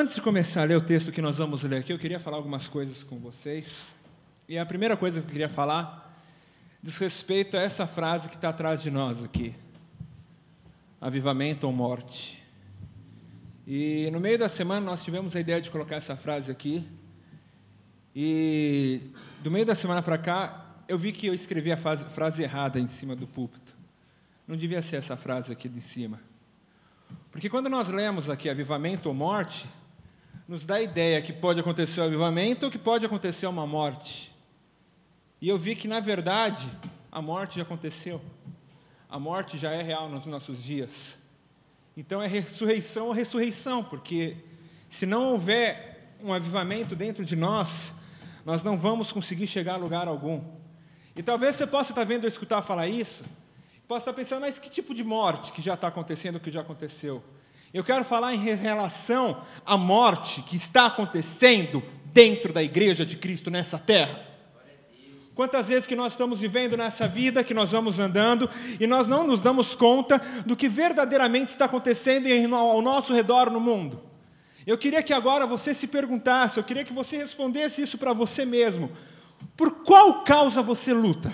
Antes de começar a ler o texto que nós vamos ler aqui, eu queria falar algumas coisas com vocês. E a primeira coisa que eu queria falar diz respeito a essa frase que está atrás de nós aqui. Avivamento ou morte. E no meio da semana nós tivemos a ideia de colocar essa frase aqui. E do meio da semana para cá, eu vi que eu escrevi a frase errada em cima do púlpito. Não devia ser essa frase aqui de cima. Porque quando nós lemos aqui avivamento ou morte, nos dá a ideia que pode acontecer o avivamento ou que pode acontecer uma morte. E eu vi que, na verdade, a morte já aconteceu. A morte já é real nos nossos dias. Então é ressurreição ou ressurreição, porque se não houver um avivamento dentro de nós, nós não vamos conseguir chegar a lugar algum. E talvez você possa estar vendo eu escutar falar isso, possa estar pensando, mas que tipo de morte que já está acontecendo, que já aconteceu? Eu quero falar em relação à morte que está acontecendo dentro da igreja de Cristo nessa terra. Quantas vezes que nós estamos vivendo nessa vida, que nós vamos andando, e nós não nos damos conta do que verdadeiramente está acontecendo ao nosso redor no mundo. Eu queria que agora você se perguntasse, eu queria que você respondesse isso para você mesmo. Por qual causa você luta?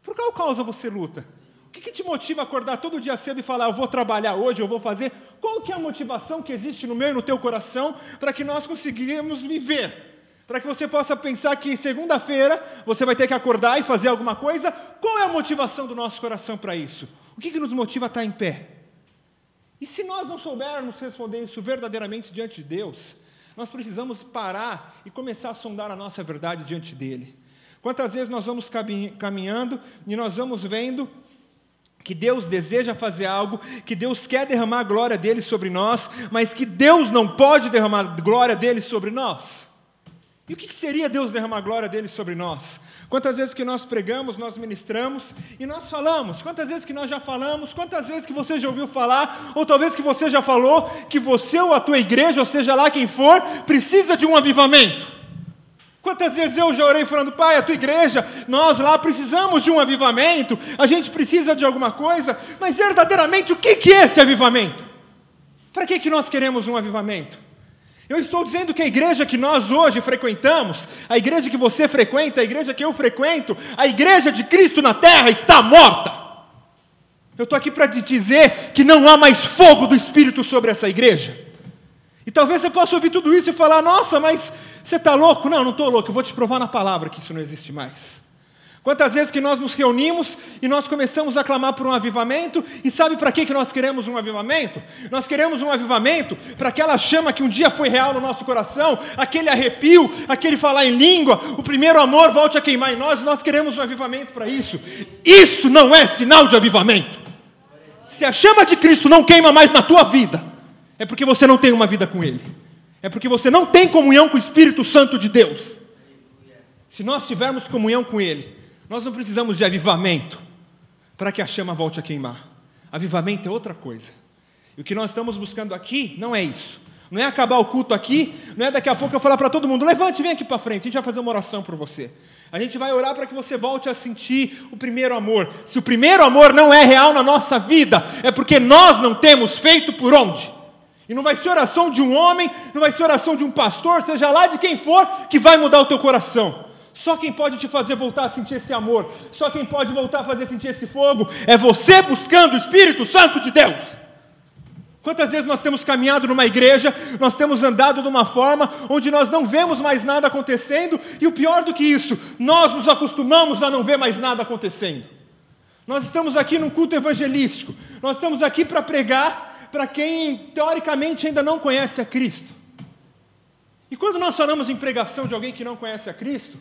Por qual causa você luta? O que te motiva a acordar todo dia cedo e falar, eu vou trabalhar hoje, eu vou fazer? Qual que é a motivação que existe no meu e no teu coração para que nós conseguimos viver? Para que você possa pensar que segunda-feira você vai ter que acordar e fazer alguma coisa? Qual é a motivação do nosso coração para isso? O que nos motiva a estar em pé? E se nós não soubermos responder isso verdadeiramente diante de Deus, nós precisamos parar e começar a sondar a nossa verdade diante dEle. Quantas vezes nós vamos caminhando e nós vamos vendo que Deus deseja fazer algo, que Deus quer derramar a glória dEle sobre nós, mas que Deus não pode derramar a glória dEle sobre nós? E o que seria Deus derramar a glória dEle sobre nós? Quantas vezes que nós pregamos, nós ministramos e nós falamos? Quantas vezes que nós já falamos? Quantas vezes que você já ouviu falar? Ou talvez que você já falou que você ou a tua igreja, ou seja lá quem for, precisa de um avivamento? Quantas vezes eu já orei falando, Pai, a tua igreja, nós lá precisamos de um avivamento, a gente precisa de alguma coisa, mas verdadeiramente o que é esse avivamento? Para que nós queremos um avivamento? Eu estou dizendo que a igreja que nós hoje frequentamos, a igreja que você frequenta, a igreja que eu frequento, a igreja de Cristo na terra está morta. Eu estou aqui para te dizer que não há mais fogo do Espírito sobre essa igreja. E talvez você possa ouvir tudo isso e falar, nossa, mas você está louco? Não, não estou louco, eu vou te provar na palavra que isso não existe mais. Quantas vezes que nós nos reunimos e nós começamos a clamar por um avivamento, e sabe para que nós queremos um avivamento? Nós queremos um avivamento para aquela chama que um dia foi real no nosso coração, aquele arrepio, aquele falar em língua, o primeiro amor volte a queimar em nós queremos um avivamento para isso. Isso não é sinal de avivamento. Se a chama de Cristo não queima mais na tua vida, é porque você não tem uma vida com Ele. É porque você não tem comunhão com o Espírito Santo de Deus. Se nós tivermos comunhão com Ele, nós não precisamos de avivamento para que a chama volte a queimar. Avivamento é outra coisa. E o que nós estamos buscando aqui não é isso. Não é acabar o culto aqui, não é daqui a pouco eu falar para todo mundo, levante e vem aqui para frente, a gente vai fazer uma oração por você. A gente vai orar para que você volte a sentir o primeiro amor. Se o primeiro amor não é real na nossa vida, é porque nós não temos feito por onde. E não vai ser oração de um homem, não vai ser oração de um pastor, seja lá de quem for, que vai mudar o teu coração. Só quem pode te fazer voltar a sentir esse amor, só quem pode voltar a fazer sentir esse fogo, é você buscando o Espírito Santo de Deus. Quantas vezes nós temos caminhado numa igreja, nós temos andado de uma forma onde nós não vemos mais nada acontecendo, e o pior do que isso, nós nos acostumamos a não ver mais nada acontecendo. Nós estamos aqui num culto evangelístico, nós estamos aqui para pregar para quem teoricamente ainda não conhece a Cristo. E quando nós falamos em pregação de alguém que não conhece a Cristo,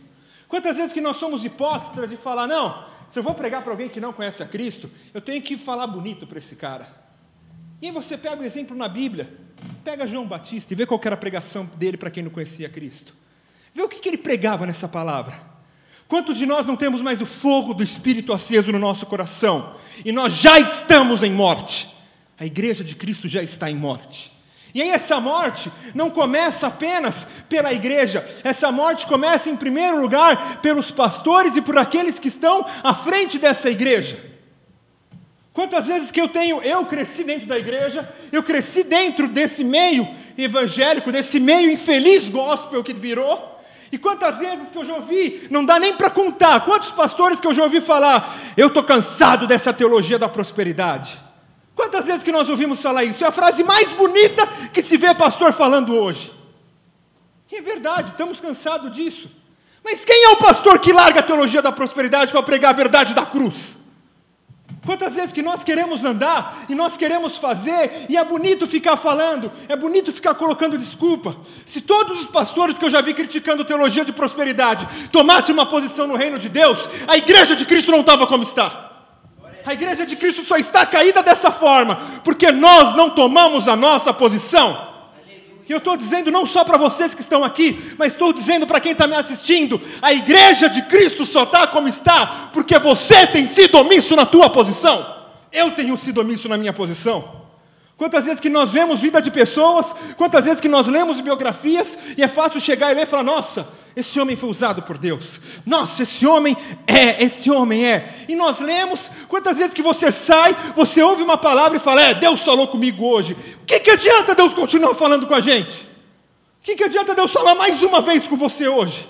quantas vezes que nós somos hipócritas de falar, não, se eu vou pregar para alguém que não conhece a Cristo, eu tenho que falar bonito para esse cara. E aí você pega o exemplo na Bíblia, pega João Batista e vê qual era a pregação dele para quem não conhecia Cristo. Vê o que ele pregava nessa palavra. Quantos de nós não temos mais o fogo do Espírito aceso no nosso coração? E nós já estamos em morte. A igreja de Cristo já está em morte. E aí essa morte não começa apenas pela igreja, essa morte começa em primeiro lugar pelos pastores e por aqueles que estão à frente dessa igreja. Quantas vezes que eu cresci dentro da igreja, eu cresci dentro desse meio evangélico, desse meio infeliz gospel que virou. E quantas vezes que eu já ouvi, não dá nem para contar, quantos pastores que eu já ouvi falar, eu estou cansado dessa teologia da prosperidade. Quantas vezes que nós ouvimos falar isso? É a frase mais bonita que se vê pastor falando hoje. E é verdade, estamos cansados disso. Mas quem é o pastor que larga a teologia da prosperidade para pregar a verdade da cruz? Quantas vezes que nós queremos andar e nós queremos fazer, e é bonito ficar falando, é bonito ficar colocando desculpa. Se todos os pastores que eu já vi criticando teologia de prosperidade tomassem uma posição no reino de Deus, a igreja de Cristo não estava como está. A igreja de Cristo só está caída dessa forma, porque nós não tomamos a nossa posição. E eu estou dizendo não só para vocês que estão aqui, mas estou dizendo para quem está me assistindo, a igreja de Cristo só está como está, porque você tem sido omisso na tua posição. Eu tenho sido omisso na minha posição. Quantas vezes que nós vemos vida de pessoas, quantas vezes que nós lemos biografias, e é fácil chegar e ler e falar, nossa, esse homem foi usado por Deus. Nossa, esse homem é. E nós lemos, quantas vezes que você sai, você ouve uma palavra e fala, Deus falou comigo hoje. O que adianta Deus continuar falando com a gente? O que adianta Deus falar mais uma vez com você hoje?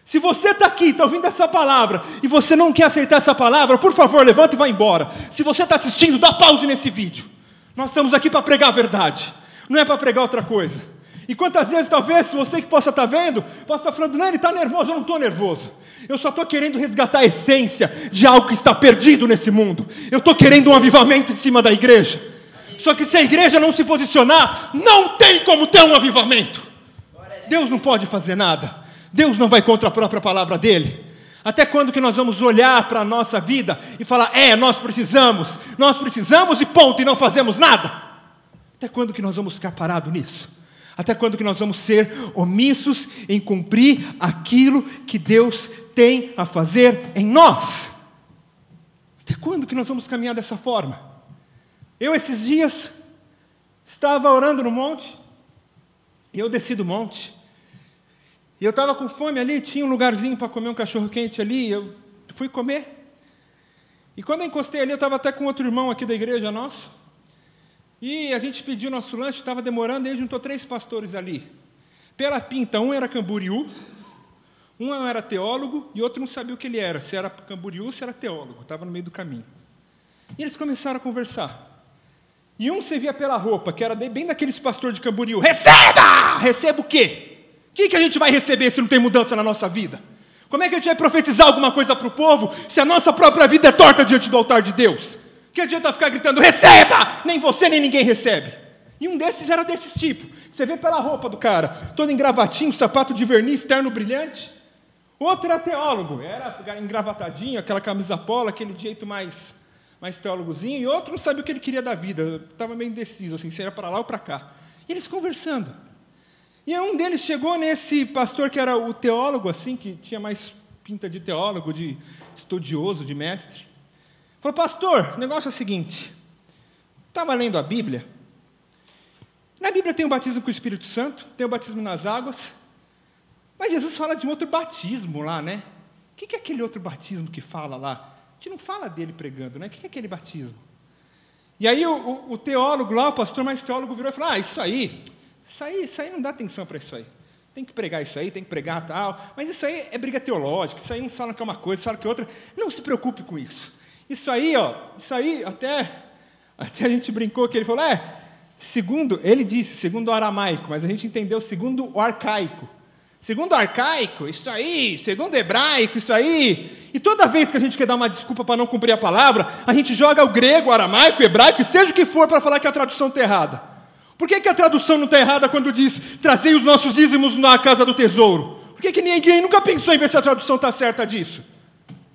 Se você está aqui, está ouvindo essa palavra, e você não quer aceitar essa palavra, por favor, levanta e vá embora. Se você está assistindo, dá pause nesse vídeo. Nós estamos aqui para pregar a verdade, não é para pregar outra coisa. E quantas vezes, talvez, você que possa estar vendo, possa estar falando, não, ele está nervoso, eu não estou nervoso. Eu só estou querendo resgatar a essência de algo que está perdido nesse mundo. Eu estou querendo um avivamento em cima da igreja. Só que se a igreja não se posicionar, não tem como ter um avivamento. Deus não pode fazer nada. Deus não vai contra a própria palavra dele. Até quando que nós vamos olhar para a nossa vida e falar, nós precisamos e ponto, e não fazemos nada? Até quando que nós vamos ficar parados nisso? Até quando que nós vamos ser omissos em cumprir aquilo que Deus tem a fazer em nós? Até quando que nós vamos caminhar dessa forma? Eu, esses dias, estava orando no monte, e eu desci do monte, e eu estava com fome ali, tinha um lugarzinho para comer um cachorro-quente ali, eu fui comer. E quando eu encostei ali, eu estava até com outro irmão aqui da igreja nosso, e a gente pediu nosso lanche, estava demorando, e aí juntou 3 pastores ali. Pela pinta, um era Camboriú, um era teólogo, e outro não sabia o que ele era, se era Camboriú ou se era teólogo, estava no meio do caminho. E eles começaram a conversar. E um você via pela roupa, que era bem daqueles pastores de Camboriú, receba! Receba o quê? O que a gente vai receber se não tem mudança na nossa vida? Como é que a gente vai profetizar alguma coisa para o povo, se a nossa própria vida é torta diante do altar de Deus? Que adianta ficar gritando, receba! Nem você, nem ninguém recebe. E um desses era desse tipo. Você vê pela roupa do cara, todo engravatinho, sapato de verniz, terno brilhante. Outro era teólogo, era engravatadinho, aquela camisa polo, aquele jeito mais teólogozinho. E outro não sabia o que ele queria da vida, estava meio indeciso, assim, se era para lá ou para cá. E eles conversando. E um deles chegou nesse pastor que era o teólogo, assim, que tinha mais pinta de teólogo, de estudioso, de mestre. Falou, pastor, o negócio é o seguinte, estava lendo a Bíblia, na Bíblia tem o batismo com o Espírito Santo, tem o batismo nas águas, mas Jesus fala de um outro batismo lá, né? O que é aquele outro batismo que fala lá? A gente não fala dele pregando, né? O que é aquele batismo? E aí o teólogo lá, o pastor mais teólogo virou e falou, isso aí não dá atenção para isso aí. Tem que pregar isso aí, tem que pregar tal, mas isso aí é briga teológica, isso aí uns falam que é uma coisa, falam que é outra, não se preocupe com isso. Isso aí, até a gente brincou que ele falou, ele disse, segundo o aramaico, mas a gente entendeu segundo o arcaico. Segundo o arcaico, isso aí, segundo o hebraico, isso aí. E toda vez que a gente quer dar uma desculpa para não cumprir a palavra, a gente joga o grego, o aramaico, o hebraico, e seja o que for para falar que a tradução está errada. Por que a tradução não está errada quando diz, trazei os nossos dízimos na casa do tesouro? Por que ninguém nunca pensou em ver se a tradução está certa disso?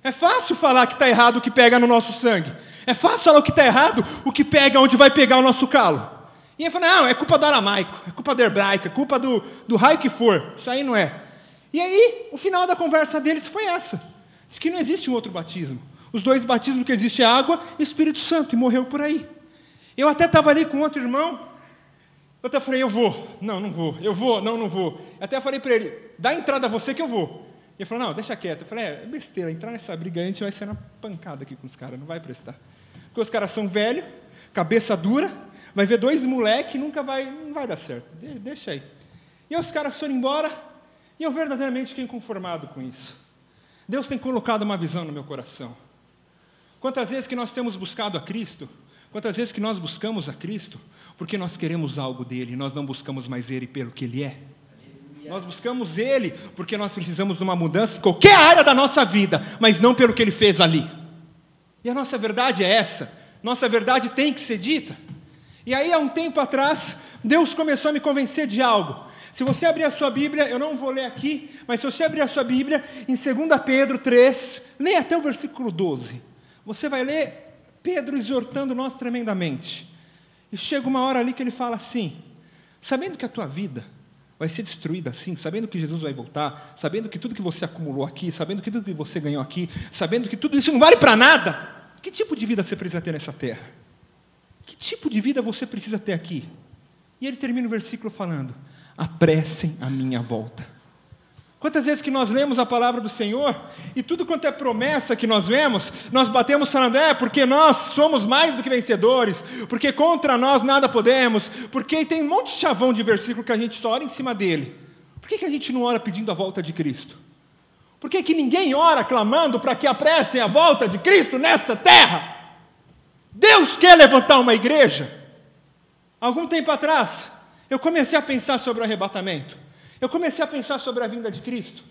É fácil falar que está errado o que pega no nosso sangue. É fácil falar o que está errado, o que pega onde vai pegar o nosso calo. E ele fala, não, é culpa do aramaico, é culpa do hebraico, é culpa do raio que for. Isso aí não é. E aí, o final da conversa deles foi essa. Diz que não existe um outro batismo. Os 2 batismos que existe é água e Espírito Santo, e morreu por aí. Eu até estava ali com outro irmão, eu até falei, eu vou. Não vou. Eu vou, não vou. Eu até falei para ele, dá entrada a você que eu vou. Ele falou, não, deixa quieto. Eu falei, é besteira, entrar nessa briga aí, a gente vai ser na pancada aqui com os caras, não vai prestar. Porque os caras são velhos, cabeça dura, vai ver 2 moleques e não vai dar certo. Deixa aí. E aí os caras foram embora, e eu verdadeiramente fiquei inconformado com isso. Deus tem colocado uma visão no meu coração. Quantas vezes que nós temos buscado a Cristo, quantas vezes que nós buscamos a Cristo, porque nós queremos algo dele, nós não buscamos mais ele pelo que ele é. Nós buscamos ele porque nós precisamos de uma mudança em qualquer área da nossa vida, mas não pelo que ele fez ali. E a nossa verdade é essa, nossa verdade tem que ser dita. E aí, há um tempo atrás, Deus começou a me convencer de algo. Se você abrir a sua Bíblia, eu não vou ler aqui, mas se você abrir a sua Bíblia, em 2 Pedro 3, leia até o versículo 12. Você vai ler Pedro exortando nós tremendamente. E chega uma hora ali que ele fala assim, sabendo que a tua vida vai ser destruída assim, sabendo que Jesus vai voltar, sabendo que tudo que você acumulou aqui, sabendo que tudo que você ganhou aqui, sabendo que tudo isso não vale para nada, que tipo de vida você precisa ter nessa terra? Que tipo de vida você precisa ter aqui? E ele termina o versículo falando, apressem a minha volta. Quantas vezes que nós lemos a palavra do Senhor, e tudo quanto é promessa que nós vemos, nós batemos falando, porque nós somos mais do que vencedores, porque contra nós nada podemos, porque tem um monte de chavão de versículo que a gente só ora em cima dele. Por que a gente não ora pedindo a volta de Cristo? Por que ninguém ora clamando para que apressem a volta de Cristo nessa terra? Deus quer levantar uma igreja. Algum tempo atrás, eu comecei a pensar sobre o arrebatamento. Eu comecei a pensar sobre a vinda de Cristo.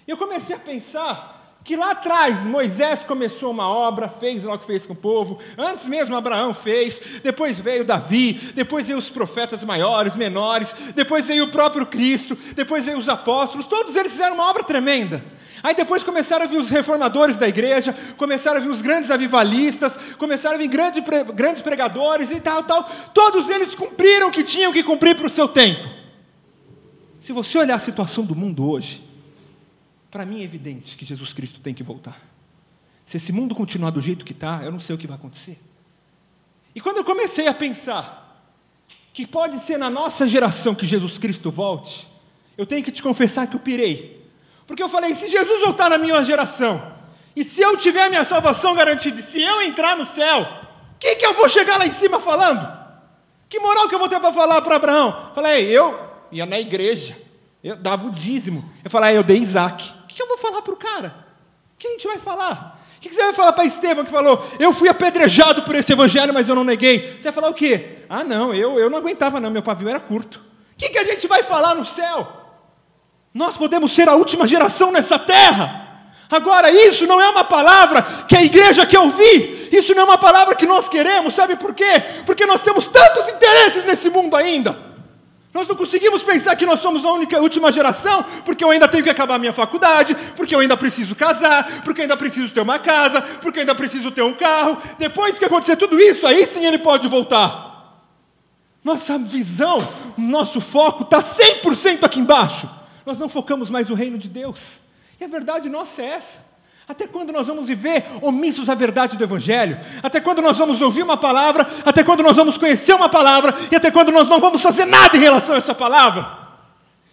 Eu comecei a pensar que lá atrás Moisés começou uma obra, fez lá o que fez com o povo. Antes mesmo Abraão fez, depois veio Davi, depois veio os profetas maiores, menores, depois veio o próprio Cristo, depois veio os apóstolos. Todos eles fizeram uma obra tremenda. Aí depois começaram a vir os reformadores da igreja, começaram a vir os grandes avivalistas, começaram a vir grandes pregadores e tal. Todos eles cumpriram o que tinham que cumprir para o seu tempo. Se você olhar a situação do mundo hoje, para mim é evidente que Jesus Cristo tem que voltar. Se esse mundo continuar do jeito que está, eu não sei o que vai acontecer. E quando eu comecei a pensar que pode ser na nossa geração que Jesus Cristo volte, eu tenho que te confessar que eu pirei. Porque eu falei, se Jesus voltar na minha geração, e se eu tiver a minha salvação garantida, se eu entrar no céu, o que eu vou chegar lá em cima falando? Que moral que eu vou ter para falar para Abraão? Falei, eu ia na igreja, eu dava o dízimo, eu falei, eu dei Isaac. O que eu vou falar para o cara? O que a gente vai falar? O que você vai falar para Estevão que falou, eu fui apedrejado por esse evangelho, mas eu não neguei? Você vai falar o quê? Ah não, eu não aguentava não, meu pavio era curto. O que a gente vai falar no céu? Nós podemos ser a última geração nessa terra. Agora, isso não é uma palavra que a igreja quer ouvir. Isso não é uma palavra que nós queremos. Sabe por quê? Porque nós temos tantos interesses nesse mundo ainda. Nós não conseguimos pensar que nós somos a última geração, porque eu ainda tenho que acabar a minha faculdade, porque eu ainda preciso casar, porque eu ainda preciso ter uma casa, porque eu ainda preciso ter um carro. Depois que acontecer tudo isso, aí sim ele pode voltar. Nossa visão, nosso foco está 100% aqui embaixo. Nós não focamos mais no reino de Deus. E a verdade nossa é essa. Até quando nós vamos viver omissos à verdade do Evangelho? Até quando nós vamos ouvir uma palavra? Até quando nós vamos conhecer uma palavra? E até quando nós não vamos fazer nada em relação a essa palavra?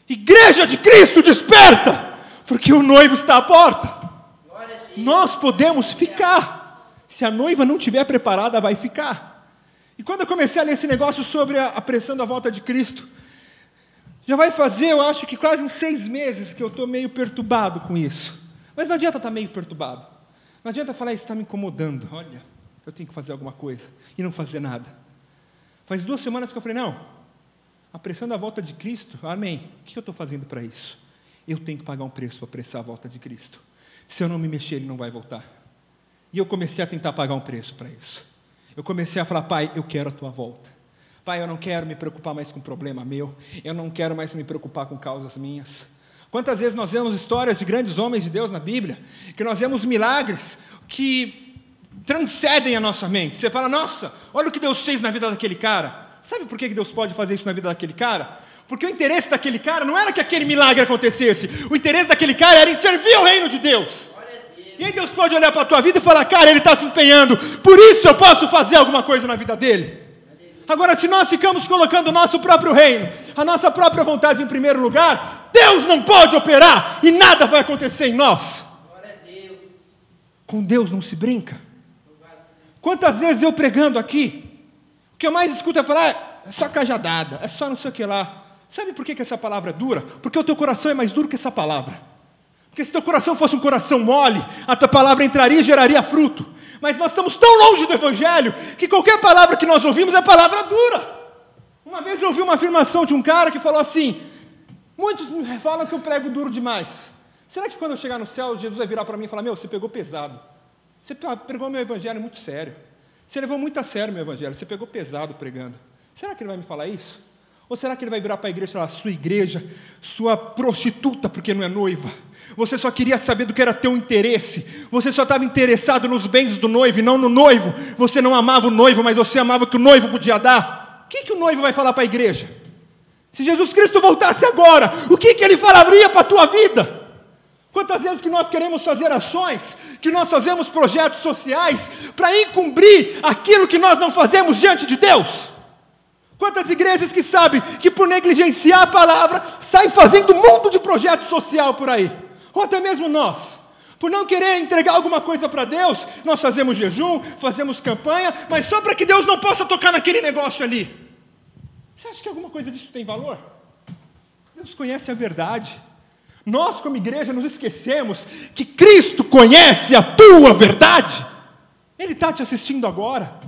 Igreja de Cristo, desperta! Porque o noivo está à porta. Nós podemos ficar. Se a noiva não estiver preparada, vai ficar. E quando eu comecei a ler esse negócio sobre a pressão da volta de Cristo, já vai fazer, eu acho que quase uns 6 meses que eu estou meio perturbado com isso. Mas não adianta estar meio perturbado. Não adianta falar, isso está me incomodando. Olha, eu tenho que fazer alguma coisa. E não fazer nada. Faz 2 semanas que eu falei, não, a pressão da volta de Cristo, amém. O que eu estou fazendo para isso? Eu tenho que pagar um preço para apressar a volta de Cristo. Se eu não me mexer, ele não vai voltar. E eu comecei a tentar pagar um preço para isso. Eu comecei a falar, pai, eu quero a tua volta. Pai, eu não quero me preocupar mais com problema meu. Eu não quero mais me preocupar com causas minhas. Quantas vezes nós vemos histórias de grandes homens de Deus na Bíblia, que nós vemos milagres que transcendem a nossa mente. Você fala, nossa, olha o que Deus fez na vida daquele cara. Sabe por que Deus pode fazer isso na vida daquele cara? Porque o interesse daquele cara não era que aquele milagre acontecesse. O interesse daquele cara era em servir ao reino de Deus. E aí Deus pode olhar para a tua vida e falar, cara, ele está se empenhando, por isso eu posso fazer alguma coisa na vida dele. Agora, se nós ficamos colocando o nosso próprio reino, a nossa própria vontade em primeiro lugar, Deus não pode operar e nada vai acontecer em nós. Com Deus não se brinca. Quantas vezes eu pregando aqui, O que eu mais escuto é falar, é só cajadada, é só não sei o que lá. Sabe por que essa palavra é dura? Porque o teu coração é mais duro que essa palavra. Porque se teu coração fosse um coração mole, a tua palavra entraria e geraria fruto. Mas nós estamos tão longe do Evangelho, que qualquer palavra que nós ouvimos é palavra dura. Uma vez eu ouvi uma afirmação de um cara que falou assim, muitos falam que eu prego duro demais. Será que quando eu chegar no céu, Jesus vai virar para mim e falar, meu, você pegou pesado. Você pregou meu Evangelho muito sério. Você levou muito a sério meu Evangelho, você pegou pesado pregando. Será que ele vai me falar isso? Ou será que ele vai virar para a igreja e falar, sua igreja, sua prostituta, porque não é noiva? Você só queria saber do que era teu interesse. Você só estava interessado nos bens do noivo e não no noivo. Você não amava o noivo, mas você amava o que o noivo podia dar. O que o noivo vai falar para a igreja? Se Jesus Cristo voltasse agora, o que ele falaria para a tua vida? Quantas vezes que nós queremos fazer ações, que nós fazemos projetos sociais para encobrir aquilo que nós não fazemos diante de Deus? Quantas igrejas que sabem que por negligenciar a palavra, saem fazendo um mundo de projeto social por aí? Ou até mesmo nós, por não querer entregar alguma coisa para Deus, nós fazemos jejum, fazemos campanha, mas só para que Deus não possa tocar naquele negócio ali. Você acha que alguma coisa disso tem valor? Deus conhece a verdade. Nós, como igreja, nos esquecemos que Cristo conhece a tua verdade. Ele está te assistindo agora.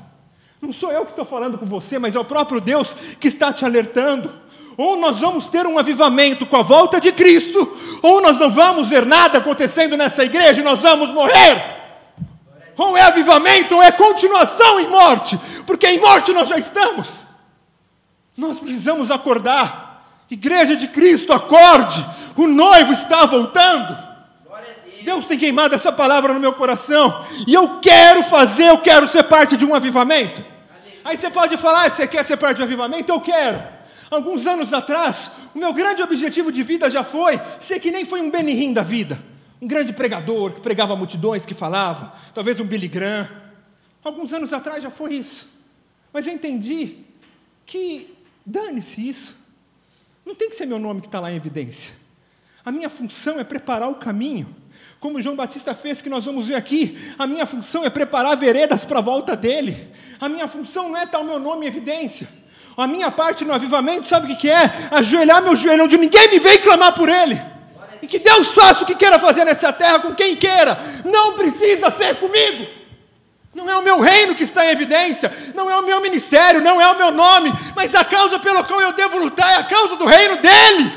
Não sou eu que estou falando com você, mas é o próprio Deus que está te alertando. Ou nós vamos ter um avivamento com a volta de Cristo, ou nós não vamos ver nada acontecendo nessa igreja e nós vamos morrer. Ou é avivamento, ou é continuação em morte, porque em morte nós já estamos. Nós precisamos acordar. Igreja de Cristo, acorde, o noivo está voltando. Deus tem queimado essa palavra no meu coração, e eu quero ser parte de um avivamento. Aí você pode falar, você quer ser parte de um avivamento? Eu quero. Alguns anos atrás, o meu grande objetivo de vida já foi ser que nem foi um Benny Hinn da vida, um grande pregador, que pregava multidões, que falava, talvez um Billy Graham. Alguns anos atrás já foi isso, mas eu entendi que, dane-se isso, não tem que ser meu nome que está lá em evidência. A minha função é preparar o caminho, como João Batista fez, que nós vamos ver aqui. A minha função é preparar veredas para a volta dele. A minha função não é estar o meu nome em evidência. A minha parte no avivamento, sabe o que é? Ajoelhar meu joelho onde ninguém me vem clamar por ele. E que Deus faça o que queira fazer nessa terra com quem queira. Não precisa ser comigo. Não é o meu reino que está em evidência, não é o meu ministério, não é o meu nome, mas a causa pela qual eu devo lutar é a causa do reino dele.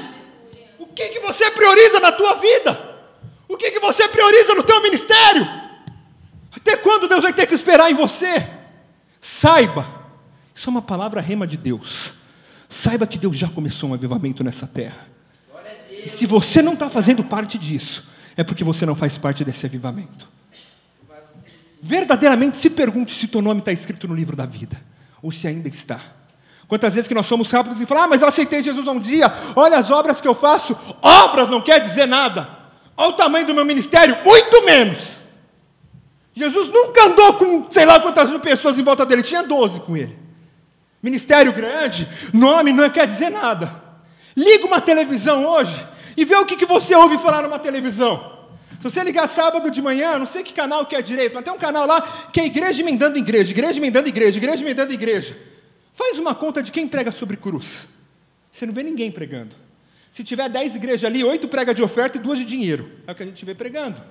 O que você prioriza na tua vida? O que você prioriza no teu ministério? Até quando Deus vai ter que esperar em você? Saiba, isso é uma palavra rema de Deus. Saiba que Deus já começou um avivamento nessa terra. E se você não está fazendo parte disso, é porque você não faz parte desse avivamento. Verdadeiramente se pergunte se teu nome está escrito no livro da vida, ou se ainda está. Quantas vezes que nós somos rápidos e falamos, mas eu aceitei Jesus há um dia, olha as obras que eu faço. Obras não quer dizer nada. Olha o tamanho do meu ministério, muito menos. Jesus nunca andou com, sei lá quantas mil pessoas em volta dele, tinha 12 com ele. Ministério grande, nome não quer dizer nada. Liga uma televisão hoje e vê o que você ouve falar numa televisão. Se você ligar sábado de manhã, não sei que canal que é direito, mas tem um canal lá que é igreja emendando igreja, igreja emendando igreja, igreja emendando igreja. Faz uma conta de quem prega sobre cruz. Você não vê ninguém pregando. Se tiver 10 igrejas ali, 8 prega de oferta e 2 de dinheiro. É o que a gente vê pregando.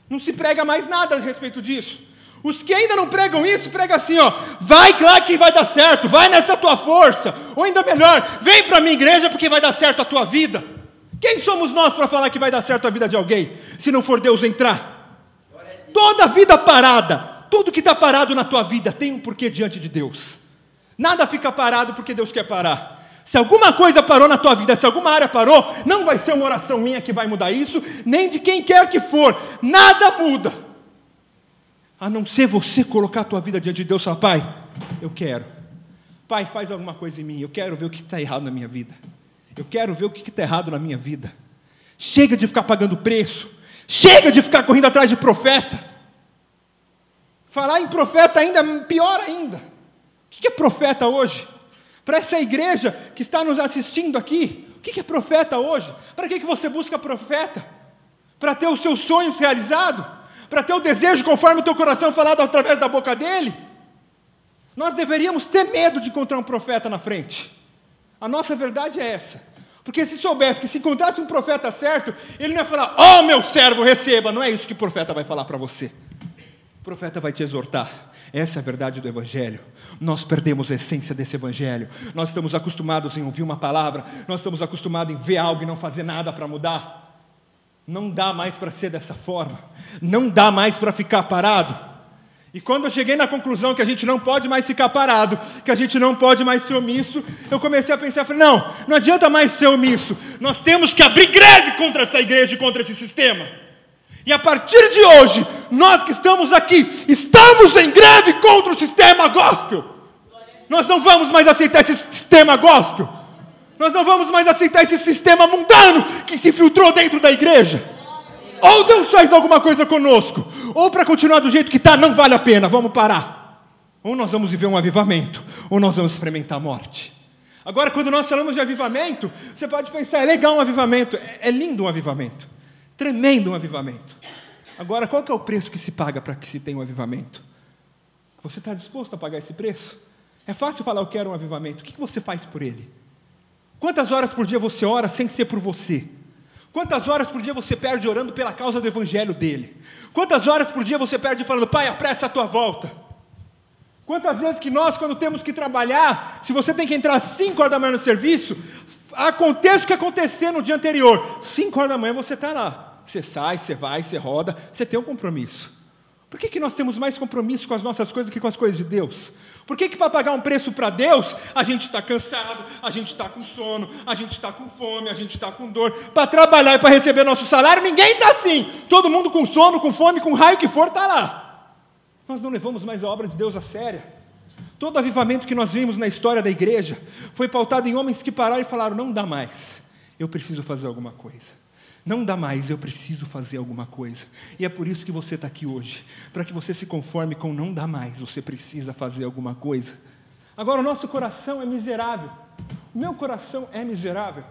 Não se prega mais nada a respeito disso. Os que ainda não pregam isso, pregam assim, ó, vai lá que vai dar certo, vai nessa tua força. Ou ainda melhor, vem para a minha igreja porque vai dar certo a tua vida. Quem somos nós para falar que vai dar certo a vida de alguém, se não for Deus entrar? Toda vida parada, tudo que está parado na tua vida tem um porquê diante de Deus. Nada fica parado porque Deus quer parar. Se alguma coisa parou na tua vida, se alguma área parou, não vai ser uma oração minha que vai mudar isso, nem de quem quer que for. Nada muda. A não ser você colocar a tua vida diante de Deus e falar, Pai, eu quero. Pai, faz alguma coisa em mim, eu quero ver o que está errado na minha vida. Eu quero ver o que está errado na minha vida. Chega de ficar pagando preço. Chega de ficar correndo atrás de profeta. Falar em profeta ainda, pior ainda. O que é profeta hoje? Para essa igreja que está nos assistindo aqui, o que é profeta hoje? Para que você busca profeta? Para ter os seus sonhos realizados? Para ter o desejo conforme o teu coração falado através da boca dele? Nós deveríamos ter medo de encontrar um profeta na frente. A nossa verdade é essa. Porque se soubesse que se encontrasse um profeta certo, ele não ia falar, ó meu servo, receba. Não é isso que o profeta vai falar para você. O profeta vai te exortar. Essa é a verdade do Evangelho. Nós perdemos a essência desse Evangelho. Nós estamos acostumados em ouvir uma palavra, nós estamos acostumados em ver algo e não fazer nada para mudar. Não dá mais para ser dessa forma. Não dá mais para ficar parado. E quando eu cheguei na conclusão que a gente não pode mais ficar parado, que a gente não pode mais ser omisso, eu comecei a pensar, falei, não adianta mais ser omisso, nós temos que abrir greve contra essa igreja e contra esse sistema. E a partir de hoje, nós que estamos aqui, estamos em greve contra o sistema gospel. Nós não vamos mais aceitar esse sistema gospel. Nós não vamos mais aceitar esse sistema mundano que se filtrou dentro da igreja. Ou Deus faz alguma coisa conosco, ou para continuar do jeito que está, não vale a pena, vamos parar. Ou nós vamos viver um avivamento, ou nós vamos experimentar a morte. Agora, quando nós falamos de avivamento, você pode pensar, é legal um avivamento, é lindo um avivamento, tremendo um avivamento. Agora, qual que é o preço que se paga para que se tenha um avivamento? Você está disposto a pagar esse preço? É fácil falar, eu quero um avivamento, o que você faz por ele? Quantas horas por dia você ora sem ser por você? Quantas horas por dia você perde orando pela causa do evangelho dele? Quantas horas por dia você perde falando, pai, apressa a tua volta? Quantas vezes que nós, quando temos que trabalhar, se você tem que entrar às 5 horas da manhã no serviço, aconteça o que acontecer no dia anterior, 5 horas da manhã você está lá, você sai, você vai, você roda, você tem um compromisso. Por que nós temos mais compromisso com as nossas coisas do que com as coisas de Deus? Por que para pagar um preço para Deus, a gente está cansado, a gente está com sono, a gente está com fome, a gente está com dor, para trabalhar e para receber nosso salário, ninguém está assim, todo mundo com sono, com fome, com raio que for, está lá. Nós não levamos mais a obra de Deus a sério. Todo avivamento que nós vimos na história da igreja, foi pautado em homens que pararam e falaram, não dá mais, eu preciso fazer alguma coisa. Não dá mais, eu preciso fazer alguma coisa. E é por isso que você está aqui hoje. Para que você se conforme com não dá mais, você precisa fazer alguma coisa. Agora, o nosso coração é miserável. O meu coração é miserável.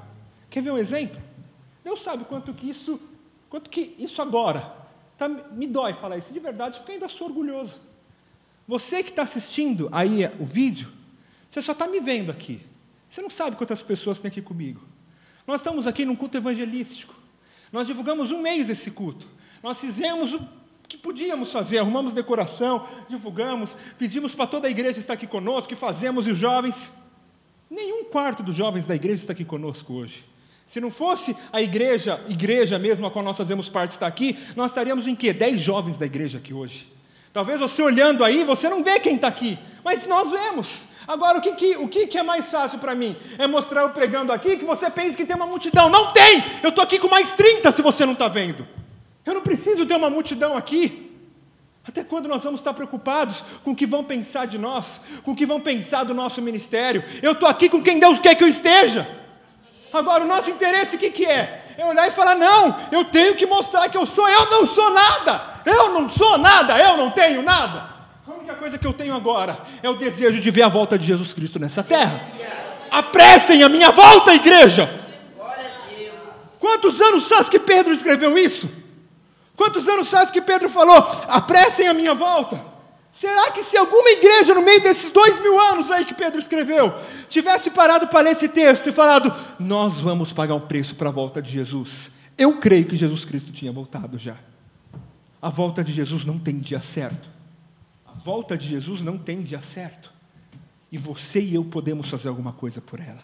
Quer ver um exemplo? Deus sabe quanto que isso agora, me dói falar isso de verdade, porque eu ainda sou orgulhoso. Você que está assistindo aí o vídeo, você só está me vendo aqui. Você não sabe quantas pessoas tem aqui comigo. Nós estamos aqui num culto evangelístico. Nós divulgamos um mês esse culto. Nós fizemos o que podíamos fazer, arrumamos decoração, divulgamos, pedimos para toda a igreja estar aqui conosco, que fazemos, e os jovens. Nenhum quarto dos jovens da igreja está aqui conosco hoje. Se não fosse a igreja mesmo a qual nós fazemos parte estar aqui, nós estaríamos em quê? 10 jovens da igreja aqui hoje. Talvez você olhando aí, você não vê quem está aqui, mas nós vemos. Agora, o que é mais fácil para mim? É mostrar eu pregando aqui, que você pensa que tem uma multidão. Não tem! Eu estou aqui com mais 30, se você não está vendo. Eu não preciso ter uma multidão aqui. Até quando nós vamos estar preocupados com o que vão pensar de nós, com o que vão pensar do nosso ministério? Eu estou aqui com quem Deus quer que eu esteja. Agora, o nosso interesse, o que é? É olhar e falar, não, eu tenho que mostrar que eu não sou nada. Eu não sou nada, eu não tenho nada. A única coisa que eu tenho agora é o desejo de ver a volta de Jesus Cristo nessa terra. Apressem a minha volta, igreja! Quantos anos faz que Pedro escreveu isso? Quantos anos faz que Pedro falou, apressem a minha volta? Será que se alguma igreja no meio desses 2000 anos aí que Pedro escreveu, tivesse parado para ler esse texto e falado, nós vamos pagar um preço para a volta de Jesus, eu creio que Jesus Cristo tinha voltado já. A volta de Jesus não tem dia certo. A volta de Jesus não tem dia certo. E você e eu podemos fazer alguma coisa por ela.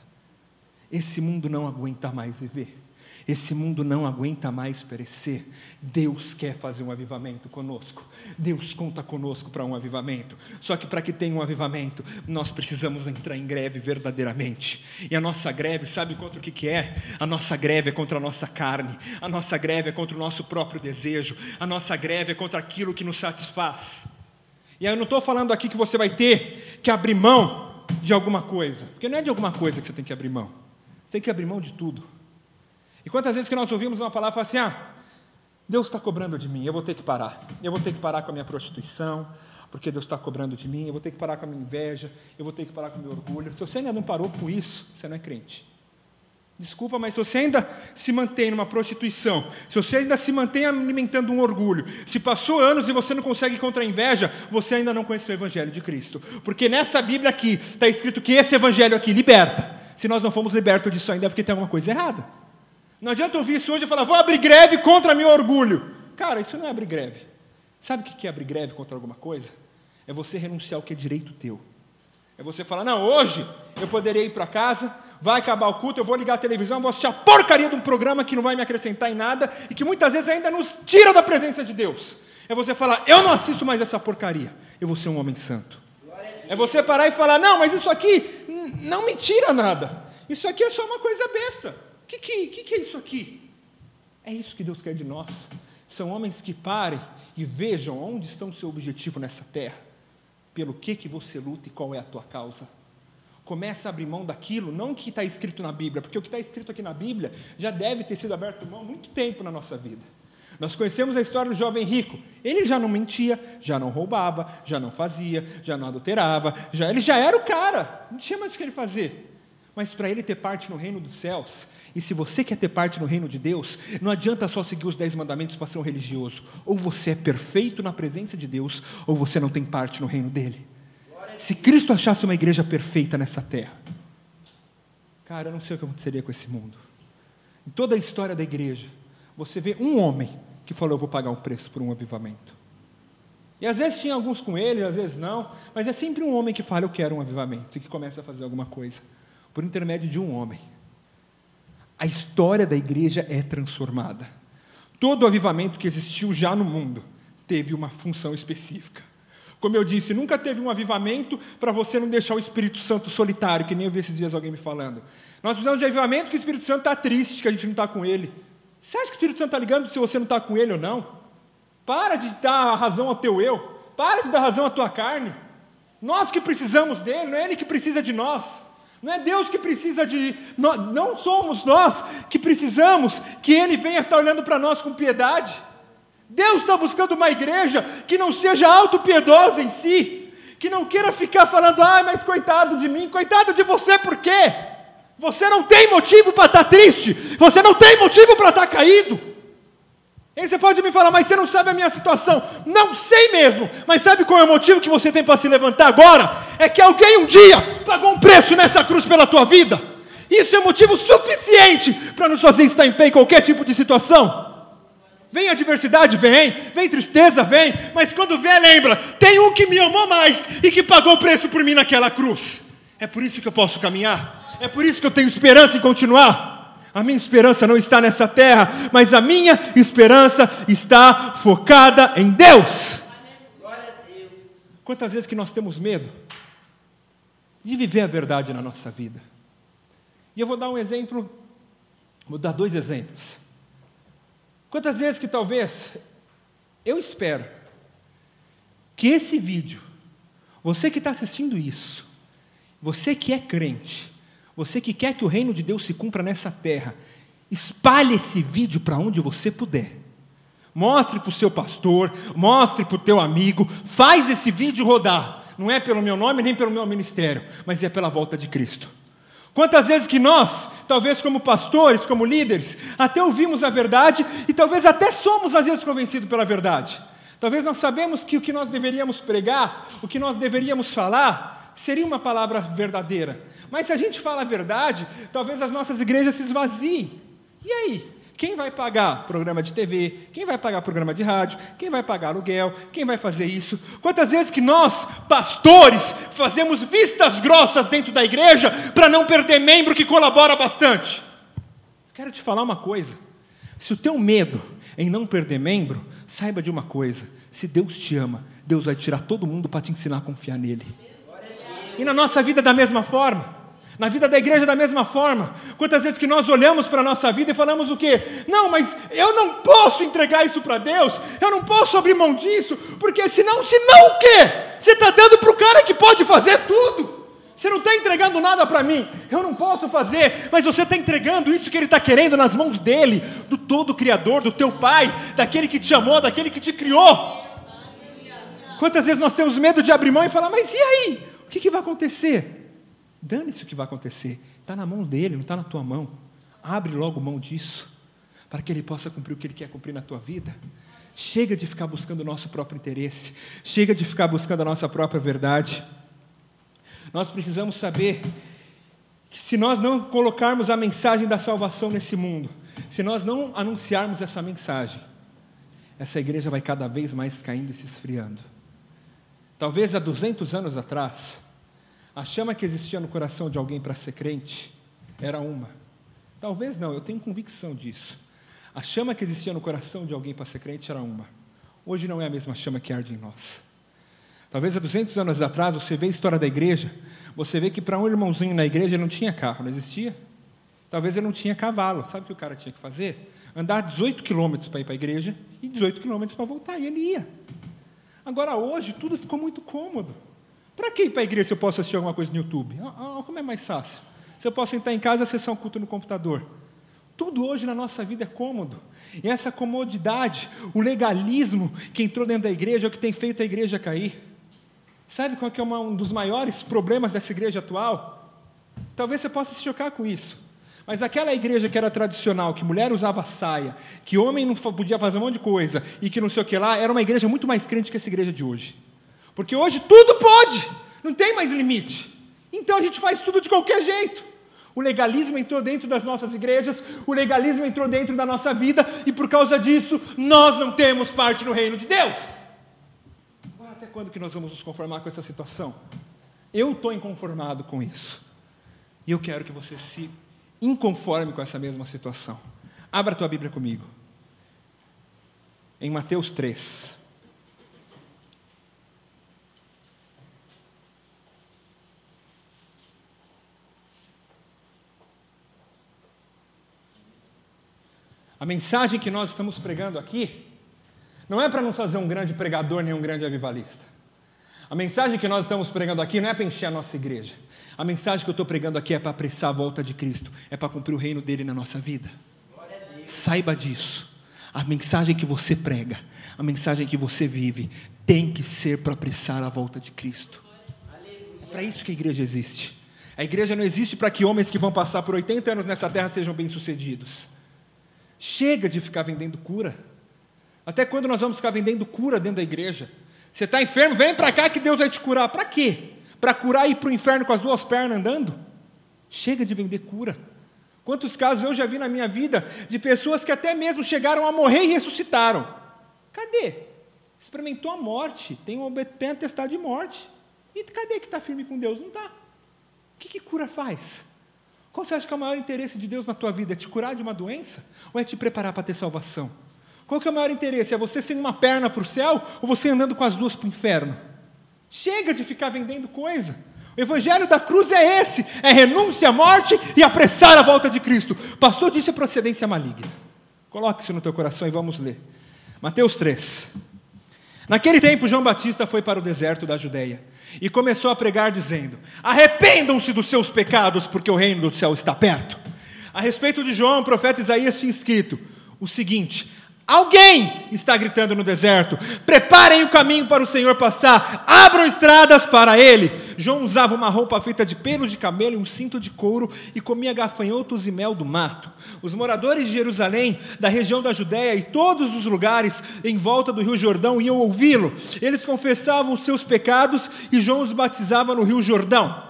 Esse mundo não aguenta mais viver. Esse mundo não aguenta mais perecer. Deus quer fazer um avivamento conosco. Deus conta conosco para um avivamento. Só que para que tenha um avivamento, nós precisamos entrar em greve verdadeiramente. E a nossa greve, sabe contra o que é? A nossa greve é contra a nossa carne. A nossa greve é contra o nosso próprio desejo. A nossa greve é contra aquilo que nos satisfaz. E aí eu não estou falando aqui que você vai ter que abrir mão de alguma coisa. Porque não é de alguma coisa que você tem que abrir mão. Você tem que abrir mão de tudo. E quantas vezes que nós ouvimos uma palavra e falamos assim, Deus está cobrando de mim, eu vou ter que parar. Eu vou ter que parar com a minha prostituição, porque Deus está cobrando de mim. Eu vou ter que parar com a minha inveja, eu vou ter que parar com o meu orgulho. Se você ainda não parou com isso, você não é crente. Desculpa, mas se você ainda se mantém numa prostituição, se você ainda se mantém alimentando um orgulho, se passou anos e você não consegue contra a inveja, você ainda não conheceu o Evangelho de Cristo. Porque nessa Bíblia aqui, está escrito que esse Evangelho aqui liberta. Se nós não fomos libertos disso ainda, é porque tem alguma coisa errada. Não adianta ouvir isso hoje e falar, vou abrir greve contra meu orgulho. Cara, isso não é abrir greve. Sabe o que é abrir greve contra alguma coisa? É você renunciar ao que é direito teu. É você falar, não, hoje eu poderia ir para casa, vai acabar o culto, eu vou ligar a televisão, vou assistir a porcaria de um programa que não vai me acrescentar em nada e que muitas vezes ainda nos tira da presença de Deus. É você falar, eu não assisto mais essa porcaria, eu vou ser um homem santo. É você parar e falar, não, mas isso aqui não me tira nada. Isso aqui é só uma coisa besta. O que é isso aqui? É isso que Deus quer de nós. São homens que parem e vejam onde está o seu objetivo nessa terra. Pelo que você luta e qual é a tua causa. Começa a abrir mão daquilo, não o que está escrito na Bíblia, porque o que está escrito aqui na Bíblia já deve ter sido aberto mão há muito tempo na nossa vida. Nós conhecemos a história do jovem rico. Ele já não mentia, já não roubava, já não fazia, já não adulterava, ele já era o cara, não tinha mais o que ele fazer. Mas para ele ter parte no reino dos céus, e se você quer ter parte no reino de Deus, não adianta só seguir os 10 mandamentos para ser um religioso. Ou você é perfeito na presença de Deus, ou você não tem parte no reino dele. Se Cristo achasse uma igreja perfeita nessa terra, cara, eu não sei o que aconteceria com esse mundo. Em toda a história da igreja, você vê um homem que falou, eu vou pagar um preço por um avivamento. E às vezes tinha alguns com ele, às vezes não, mas é sempre um homem que fala, eu quero um avivamento, e que começa a fazer alguma coisa, por intermédio de um homem. A história da igreja é transformada. Todo o avivamento que existiu já no mundo teve uma função específica. Como eu disse, nunca teve um avivamento para você não deixar o Espírito Santo solitário, que nem eu vi esses dias alguém me falando. Nós precisamos de avivamento que o Espírito Santo está triste, que a gente não está com ele. Você acha que o Espírito Santo está ligando se você não está com ele ou não? Para de dar a razão ao teu eu. Para de dar razão à tua carne. Nós que precisamos dele, não é ele que precisa de nós. Não é Deus que precisa de nós, não somos nós que precisamos que Ele venha estar olhando para nós com piedade. Deus está buscando uma igreja que não seja autopiedosa em si, que não queira ficar falando, mas coitado de mim, coitado de você, por quê? Você não tem motivo para estar triste, você não tem motivo para estar caído. E aí você pode me falar, mas você não sabe a minha situação. Não sei mesmo, mas sabe qual é o motivo que você tem para se levantar agora? É que alguém um dia pagou um preço nessa cruz pela tua vida. Isso é motivo suficiente para nos fazer estar em pé em qualquer tipo de situação. Vem adversidade, vem tristeza, vem, mas quando vier, lembra, tem um que me amou mais e que pagou o preço por mim naquela cruz. É por isso que eu posso caminhar, é por isso que eu tenho esperança em continuar. A minha esperança não está nessa terra, mas a minha esperança está focada em Deus. Glória a Deus. Quantas vezes que nós temos medo de viver a verdade na nossa vida? E eu vou dar um exemplo, vou dar 2 exemplos. Quantas vezes que talvez, eu espero, que esse vídeo, você que está assistindo isso, você que é crente, você que quer que o reino de Deus se cumpra nessa terra, espalhe esse vídeo para onde você puder. Mostre para o seu pastor, mostre para o teu amigo, faz esse vídeo rodar. Não é pelo meu nome, nem pelo meu ministério, mas é pela volta de Cristo. Quantas vezes que nós, talvez como pastores, como líderes, até ouvimos a verdade e talvez até somos às vezes convencidos pela verdade. Talvez nós sabemos que o que nós deveríamos pregar, o que nós deveríamos falar, seria uma palavra verdadeira. Mas se a gente fala a verdade, talvez as nossas igrejas se esvaziem. E aí? Quem vai pagar programa de TV? Quem vai pagar programa de rádio? Quem vai pagar aluguel? Quem vai fazer isso? Quantas vezes que nós, pastores, fazemos vistas grossas dentro da igreja para não perder membro que colabora bastante? Quero te falar uma coisa. Se o teu medo em não perder membro, saiba de uma coisa. Se Deus te ama, Deus vai tirar todo mundo para te ensinar a confiar nele. E na nossa vida da mesma forma, na vida da igreja da mesma forma. Quantas vezes que nós olhamos para a nossa vida e falamos o quê? Não, mas eu não posso entregar isso para Deus, eu não posso abrir mão disso, porque senão o quê? Você está dando para o cara que pode fazer tudo. Você não está entregando nada para mim, eu não posso fazer, mas você está entregando isso que Ele está querendo nas mãos dEle, do todo Criador, do teu Pai, daquele que te amou, daquele que te criou. Quantas vezes nós temos medo de abrir mão e falar, mas e aí? O que vai acontecer? Dane-se o que vai acontecer. Está na mão dele, não está na tua mão. Abre logo mão disso, para que Ele possa cumprir o que Ele quer cumprir na tua vida. Chega de ficar buscando o nosso próprio interesse. Chega de ficar buscando a nossa própria verdade. Nós precisamos saber que se nós não colocarmos a mensagem da salvação nesse mundo, se nós não anunciarmos essa mensagem, essa igreja vai cada vez mais caindo e se esfriando. Talvez há 200 anos atrás, a chama que existia no coração de alguém para ser crente era uma. Talvez não, eu tenho convicção disso. A chama que existia no coração de alguém para ser crente era uma. Hoje não é a mesma chama que arde em nós. Talvez há 200 anos atrás, você vê a história da igreja, você vê que para um irmãozinho na igreja ele não tinha carro, não existia? Talvez ele não tinha cavalo. Sabe o que o cara tinha que fazer? Andar 18 quilômetros para ir para a igreja e 18 quilômetros para voltar, e ele ia. Agora hoje tudo ficou muito cômodo. Para que ir para a igreja se eu posso assistir alguma coisa no YouTube? Como é mais fácil? Se eu posso sentar em casa e acessar um culto no computador. Tudo hoje na nossa vida é cômodo. E essa comodidade, o legalismo que entrou dentro da igreja é o que tem feito a igreja cair. Sabe qual que é um dos maiores problemas dessa igreja atual? Talvez você possa se chocar com isso. Mas aquela igreja que era tradicional, que mulher usava saia, que homem não podia fazer um monte de coisa, e que não sei o que lá, era uma igreja muito mais crente que essa igreja de hoje. Porque hoje tudo pode, não tem mais limite. Então a gente faz tudo de qualquer jeito. O legalismo entrou dentro das nossas igrejas, o legalismo entrou dentro da nossa vida, e por causa disso, nós não temos parte no reino de Deus. Agora, até quando que nós vamos nos conformar com essa situação? Eu estou inconformado com isso. E eu quero que você se inconforme com essa mesma situação. Abra a tua Bíblia comigo. Em Mateus 3. A mensagem que nós estamos pregando aqui não é para nos fazer um grande pregador nem um grande avivalista. A mensagem que nós estamos pregando aqui não é para encher a nossa igreja. A mensagem que eu estou pregando aqui é para apressar a volta de Cristo, é para cumprir o reino dele na nossa vida. Saiba disso. A mensagem que você prega, a mensagem que você vive, tem que ser para apressar a volta de Cristo. É para isso que a igreja existe. A igreja não existe para que homens que vão passar por 80 anos nessa terra sejam bem-sucedidos. Chega de ficar vendendo cura. Até quando nós vamos ficar vendendo cura dentro da igreja? Você está enfermo? Vem para cá que Deus vai te curar. Para quê? Para curar e ir para o inferno com as duas pernas andando? Chega de vender cura. Quantos casos eu já vi na minha vida de pessoas que até mesmo chegaram a morrer e ressuscitaram? Cadê? Experimentou a morte, tem atestado de morte. E cadê que está firme com Deus? Não está. O que cura faz? Qual você acha que é o maior interesse de Deus na tua vida? É te curar de uma doença? Ou é te preparar para ter salvação? Qual que é o maior interesse? É você sem uma perna para o céu ou você andando com as duas para o inferno? Chega de ficar vendendo coisa. O evangelho da cruz é esse, é renúncia à morte e apressar a volta de Cristo. Passou disso é procedência maligna. Coloque isso no teu coração e vamos ler. Mateus 3. Naquele tempo, João Batista foi para o deserto da Judeia e começou a pregar dizendo: arrependam-se dos seus pecados, porque o reino do céu está perto. A respeito de João, o profeta Isaías tinha escrito o seguinte: alguém está gritando no deserto, preparem o caminho para o Senhor passar, abram estradas para Ele. João usava uma roupa feita de pelos de camelo e um cinto de couro e comia gafanhotos e mel do mato. Os moradores de Jerusalém, da região da Judéia e todos os lugares em volta do rio Jordão iam ouvi-lo. Eles confessavam os seus pecados e João os batizava no rio Jordão.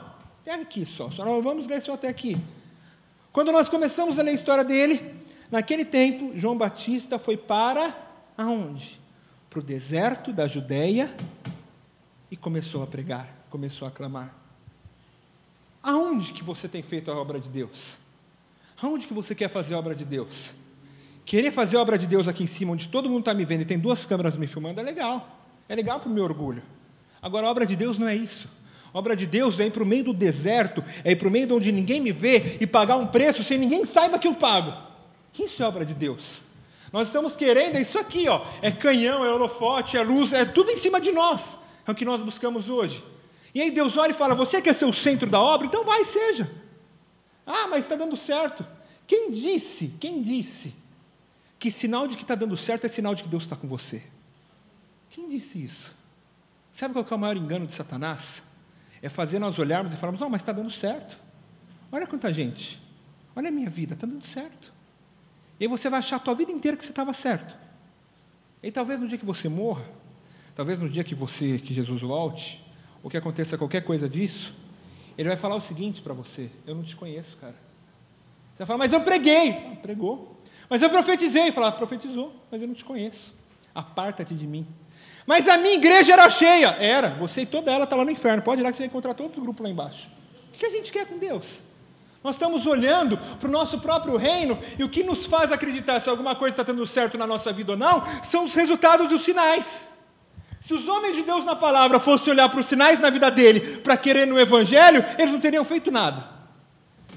Até aqui só nós vamos ler só até aqui. Quando nós começamos a ler a história dele, naquele tempo, João Batista foi para aonde? Para o deserto da Judéia e começou a pregar, começou a clamar. Aonde que você tem feito a obra de Deus? Aonde que você quer fazer a obra de Deus? Querer fazer a obra de Deus aqui em cima, onde todo mundo está me vendo e tem 2 câmeras me filmando, é legal para o meu orgulho. Agora, a obra de Deus não é isso. A obra de Deus é ir para o meio do deserto, é ir para o meio de onde ninguém me vê e pagar um preço sem ninguém saiba que eu pago. Isso é obra de Deus. Nós estamos querendo, é isso aqui, ó, é canhão, é holofote, é luz, é tudo em cima de nós. É o que nós buscamos hoje. E aí Deus olha e fala: você quer ser o centro da obra? Então vai, seja. Ah, mas está dando certo. Quem disse que sinal de que está dando certo é sinal de que Deus está com você? Quem disse isso? Sabe qual que é o maior engano de Satanás? É fazer nós olharmos e falarmos: não, mas está dando certo. Olha quanta gente. Olha a minha vida, está dando certo. E aí você vai achar a tua vida inteira que você estava certo. E talvez no dia que você morra, talvez no dia que Jesus volte, ou que aconteça qualquer coisa disso, Ele vai falar o seguinte para você: eu não te conheço, cara. Você vai falar, mas eu preguei. Pregou. Mas eu profetizei. Falar, profetizou, mas eu não te conheço. Aparta-te de mim. Mas a minha igreja era cheia. Era. Você e toda ela está lá no inferno. Pode ir lá que você vai encontrar todos os grupos lá embaixo. O que a gente quer com Deus? Nós estamos olhando para o nosso próprio reino, e o que nos faz acreditar se alguma coisa está dando certo na nossa vida ou não, são os resultados e os sinais. Se os homens de Deus na palavra fossem olhar para os sinais na vida dele, para querer no evangelho, eles não teriam feito nada.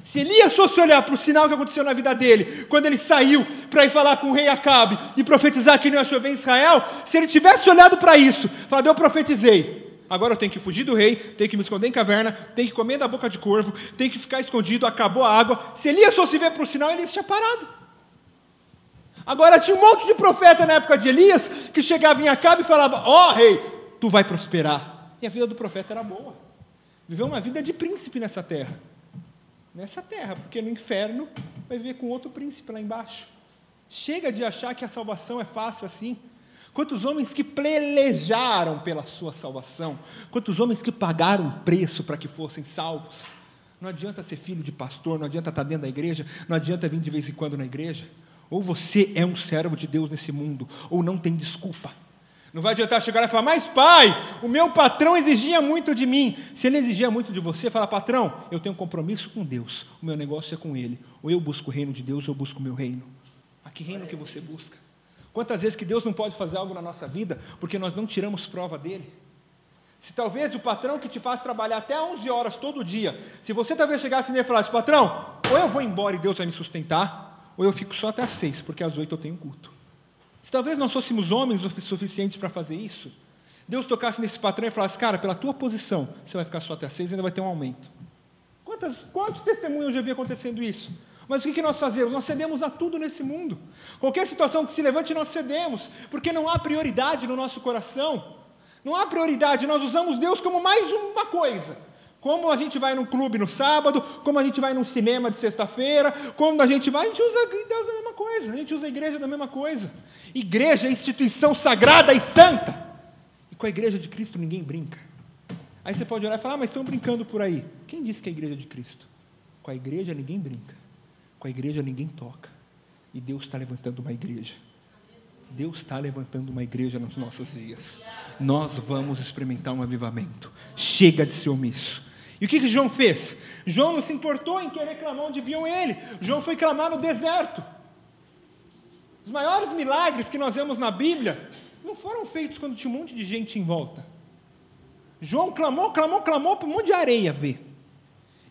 Se Elias fosse olhar para o sinal que aconteceu na vida dele, quando ele saiu para ir falar com o rei Acabe e profetizar que não ia chover em Israel, se ele tivesse olhado para isso, falado, eu profetizei, agora eu tenho que fugir do rei, tenho que me esconder em caverna, tenho que comer da boca de corvo, tenho que ficar escondido, acabou a água. Se Elias fosse ver para o sinal, Elias tinha parado. Agora tinha um monte de profeta na época de Elias, que chegava em Acabe e falava, ó rei, tu vai prosperar. E a vida do profeta era boa. Viveu uma vida de príncipe nessa terra. Porque no inferno vai viver com outro príncipe lá embaixo. Chega de achar que a salvação é fácil assim. Quantos homens que pelejaram pela sua salvação, quantos homens que pagaram um preço para que fossem salvos. Não adianta ser filho de pastor, não adianta estar dentro da igreja, não adianta vir de vez em quando na igreja. Ou você é um servo de Deus nesse mundo, ou não tem desculpa. Não vai adiantar chegar e falar, mas pai, o meu patrão exigia muito de mim. Se ele exigia muito de você, fala, patrão, eu tenho um compromisso com Deus, o meu negócio é com Ele. Ou eu busco o reino de Deus, ou eu busco o meu reino. A que reino que você busca? Quantas vezes que Deus não pode fazer algo na nossa vida, porque nós não tiramos prova dEle? Se talvez o patrão que te faz trabalhar até 11 horas todo dia, se você talvez chegasse nele e falasse, patrão, ou eu vou embora e Deus vai me sustentar, ou eu fico só até às 6, porque às 8 eu tenho culto. Se talvez nós fôssemos homens o suficientes para fazer isso, Deus tocasse nesse patrão e falasse, cara, pela tua posição, você vai ficar só até às 6 e ainda vai ter um aumento. Quantos testemunhos eu já vi acontecendo isso? Mas o que nós fazemos? Nós cedemos a tudo nesse mundo. Qualquer situação que se levante, nós cedemos, porque não há prioridade no nosso coração. Não há prioridade, nós usamos Deus como mais uma coisa. Como a gente vai num clube no sábado, como a gente vai num cinema de sexta-feira, como a gente usa Deus da mesma coisa, a gente usa a igreja da mesma coisa. Igreja é instituição sagrada e santa. E com a igreja de Cristo ninguém brinca. Aí você pode olhar e falar, mas estão brincando por aí. Quem disse que é a igreja de Cristo? Com a igreja ninguém brinca. Com a igreja ninguém toca. E Deus está levantando uma igreja. Deus está levantando uma igreja nos nossos dias. Nós vamos experimentar um avivamento. Chega de ser omisso. E o que João fez? João não se importou em querer clamar onde viam ele. João foi clamar no deserto. Os maiores milagres que nós vemos na Bíblia não foram feitos quando tinha um monte de gente em volta. João clamou para um monte de areia ver.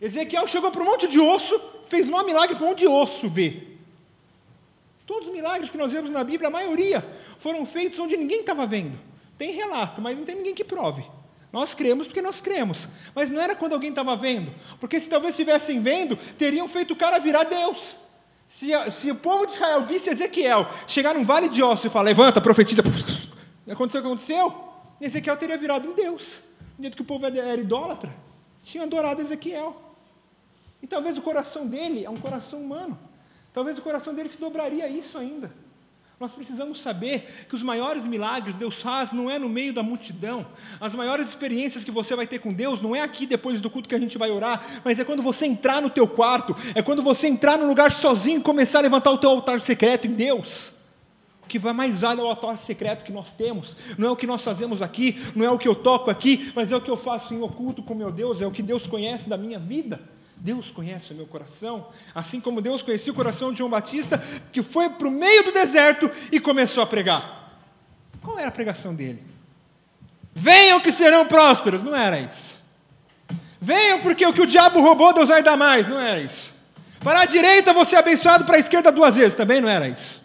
Ezequiel chegou para um monte de osso, fez um milagre para um monte de osso ver. Todos os milagres que nós vemos na Bíblia, a maioria, foram feitos onde ninguém estava vendo. Tem relato, mas não tem ninguém que prove. Nós cremos porque nós cremos. Mas não era quando alguém estava vendo. Porque se talvez estivessem vendo, teriam feito o cara virar Deus. Se o povo de Israel visse Ezequiel chegar num vale de ossos e falar, levanta, profetiza. Aconteceu o que aconteceu? Ezequiel teria virado um Deus. Do jeito que o povo era idólatra, tinha adorado Ezequiel. E talvez o coração dele é um coração humano. Talvez o coração dele se dobraria a isso ainda. Nós precisamos saber que os maiores milagres Deus faz não é no meio da multidão. As maiores experiências que você vai ter com Deus não é aqui depois do culto que a gente vai orar, mas é quando você entrar no teu quarto, é quando você entrar num lugar sozinho e começar a levantar o teu altar secreto em Deus. O que vai mais além é o altar secreto que nós temos. Não é o que nós fazemos aqui, não é o que eu toco aqui, mas é o que eu faço em oculto com meu Deus, é o que Deus conhece da minha vida. Deus conhece o meu coração, assim como Deus conhecia o coração de João Batista, que foi para o meio do deserto e começou a pregar. Qual era a pregação dele? Venham que serão prósperos, não era isso. Venham porque o que o diabo roubou, Deus vai dar mais, não era isso. Para a direita você é abençoado, para a esquerda 2 vezes, também não era isso.